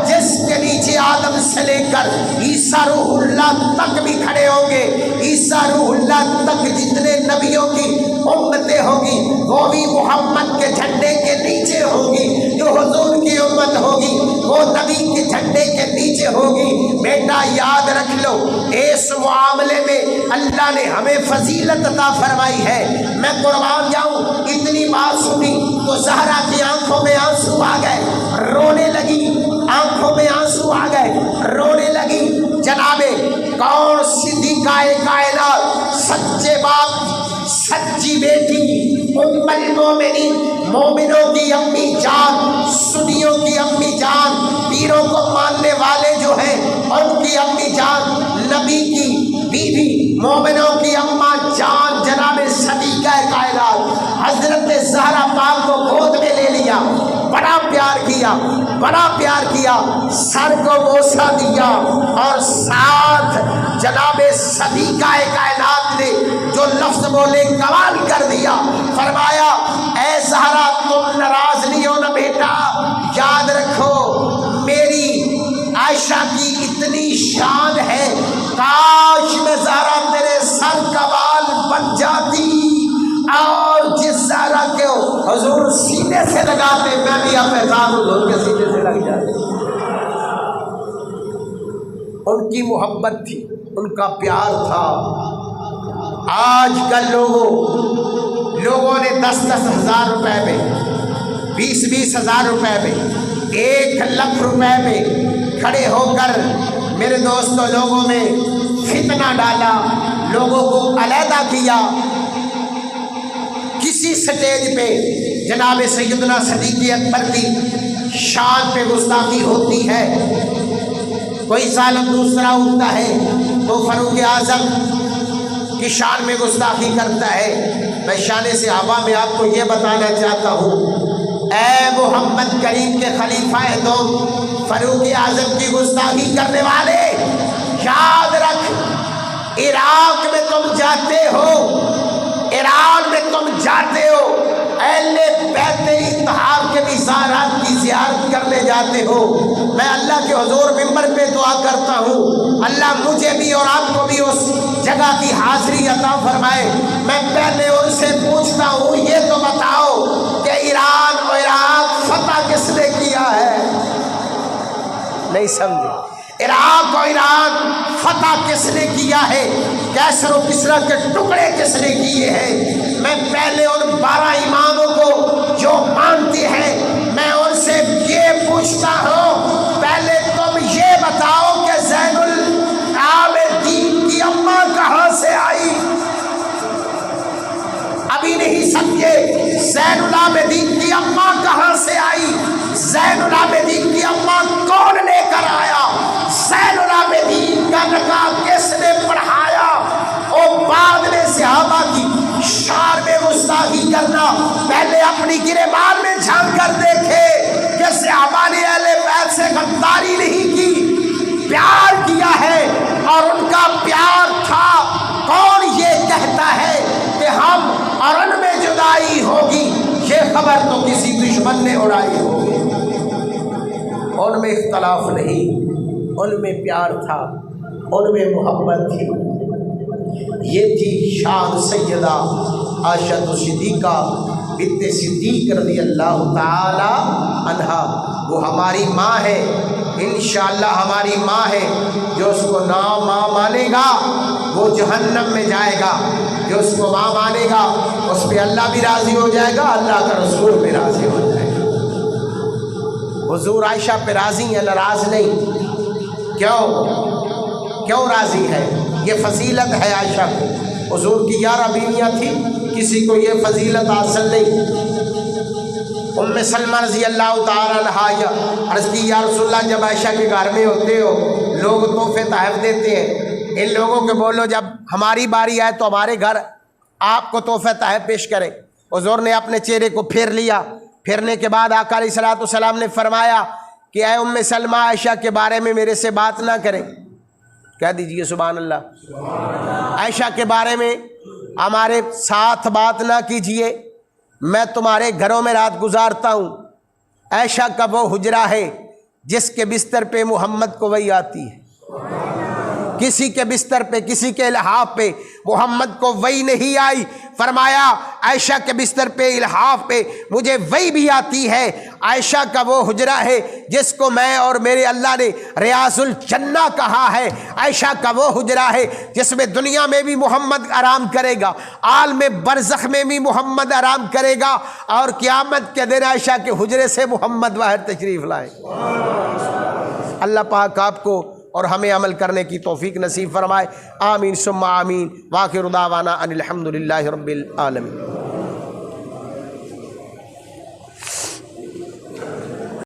جس کے نیچے آدم سے لے کر عیسیٰ روح اللہ تک بھی کھڑے ہوں گے۔ عیسیٰ روح اللہ تک جتنے نبیوں کی امتیں ہوں گی وہ بھی محمد کے جھنڈے کے نیچے ہوگی۔ جو حضور کی امت ہوگی وہ نبی کے جھنڈے کے نیچے ہوگی۔ بیٹا یاد رکھ لو اس معاملے میں اللہ نے ہمیں فضیلت عطا فرمائی ہے۔ میں قربان جاؤں اتنی بات سنی تو زہرا کی آنکھوں میں آنسو آ گئے، رونے لگی، آنکھوں میں آنسو آ گئے، رونے لگی۔ جناب کون؟ صدیقہ کائنات، سچے باپ، سچی بیٹی، ام المومنین، مومنوں کی امی جان، سنیوں کی امی جان، پیروں کو ماننے والے جو ہیں ان کی امی جان، نبی کی بیوی، مومنوں کی اماں جان جناب صدیقہ کائنات حضرت زہرا پاک کو گود میں لے لیا، بڑا پیار کیا، بڑا پیار کیا، سر کو بوسہ دیا اور ساتھ جناب صدیقہ کائنات نے جو لفظ بولے کمال کر دیا۔ فرمایا اے زہرا تم ناراض نہیں ہو نا بیٹا، یاد رکھو میری عائشہ کی اتنی شان ہے، کاش میں زہرا تیرے سر کا بال بن جاتی اور جس زہرا کے حضور سینے سے لگاتے میں بھی اپنے دام حضور کے سینے سے لگ جاتے۔ ان کی محبت تھی، ان کا پیار تھا۔ آج کل لوگوں نے 10-10 ہزار روپے میں، 20-20 ہزار روپے میں، 1 لاکھ روپے میں کھڑے ہو کر میرے دوستوں لوگوں میں فتنہ ڈالا، لوگوں کو علیحدہ کیا۔ کسی سٹیج پہ جناب سیدنا صدیق اکبر کی شان پہ گستاخی ہوتی ہے، کوئی ظالم دوسرا اٹھتا ہے تو فاروق اعظم کی شان میں گستاخی کرتا ہے۔ میں شان صحابہ میں آپ کو یہ بتانا چاہتا ہوں، اے محمد کریم کے خلیفہ دوم فاروق اعظم کی گستاخی کرنے والے، یاد رکھ عراق میں تم جاتے ہو، ایران میں تم جاتے ہو، اہل بیت اطہار کے بھی زیارات کی زیارت کرنے جاتے ہو۔ میں اللہ کے حضور منبر پہ دعا کرتا ہوں اللہ مجھے بھی اور آپ کو بھی اس جگہ کی حاضری عطا فرمائے۔ میں پہلے ان سے پوچھتا ہوں یہ تو بتاؤ کہ ایران اور عراق فتح کس نے کیا ہے؟ نہیں سمجھے؟ عراق اور ایران فتح کس نے کیا ہے؟ کیسر و کسریٰ کے ٹکڑے کس نے کیے ہیں؟ میں پہلے ان 12 اماموں کو جو مانتے ہیں میں زین العابدین کی اماں کہاں سے آئی، زین العابدین کی اماں کون لے کر آیا، زین العابدین کا نکاح کس نے پڑھایا، اور بعد میں صحابہ کی شار میں گستاخی کرنا، پہلے اپنی گریبان میں جھانک کر دیکھے کہ صحابہ نے اہل بیت سے غداری نہیں کی، پیار کیا ہے اور ان کا پیار تھا۔ کون یہ کہتا ہے کہ ہم اور ان میں جدائی ہوگی، یہ خبر تو کسی دشمن نے اڑائی ہوگی۔ ان میں اختلاف نہیں، ان میں پیار تھا، ان میں محبت تھی۔ یہ تھی شان سیدہ عائشہ صدیقہ بنت صدیق رضی اللہ تعالی عنہا۔ وہ ہماری ماں ہے، انشاءاللہ ہماری ماں ہے۔ جو اس کو ماں مانے گا وہ جہنم میں جائے گا، جو اس کو ماں مانے گا اس پہ اللہ بھی راضی ہو جائے گا، اللہ کا رسول بھی راضی ہو جائے گا۔ حضور عائشہ پہ راضی ہیں، ناراض نہیں۔ کیوں راضی ہے؟ یہ فضیلت ہے عائشہ کو۔ حضور کی 11 بیویاں تھیں، کسی کو یہ فضیلت حاصل نہیں۔ ام سلمہ رضی اللہ تعالی عنہا عرض کی یا رسول اللہ، جب عائشہ کے گھر میں ہوتے ہو لوگ تحفے تحائف دیتے ہیں، ان لوگوں کو بولو جب ہماری باری آئے تو ہمارے گھر آپ کو تحفہ تحائف پیش کریں۔ حضور نے اپنے چہرے کو پھیر لیا، پھیرنے کے بعد آقا علیہ الصلوۃ والسلام نے فرمایا کہ اے ام سلمہ، عائشہ کے بارے میں میرے سے بات نہ کریں۔ کہہ دیجئے سبحان اللہ۔ عائشہ کے بارے میں ہمارے ساتھ بات نہ کیجئے، میں تمہارے گھروں میں رات گزارتا ہوں۔ عائشہ کا وہ حجرہ ہے جس کے بستر پہ محمد کو وحی آتی ہے، کسی کے بستر پہ، کسی کے الحاف پہ محمد کو وحی نہیں آئی۔ فرمایا عائشہ کے بستر پہ، الحاف پہ مجھے وحی بھی آتی ہے۔ عائشہ کا وہ حجرہ ہے جس کو میں اور میرے اللہ نے ریاض الجنہ کہا ہے۔ عائشہ کا وہ حجرہ ہے جس میں دنیا میں بھی محمد آرام کرے گا، عالم برزخ میں بھی محمد آرام کرے گا، اور قیامت کے دن عائشہ کے حجرے سے محمد باہر تشریف لائے۔ اللہ پاک آپ کو اور ہمیں عمل کرنے کی توفیق نصیب فرمائے۔ آمین ثم آمین۔ وآخر دعوانا ان الحمد للہ رب العالمین۔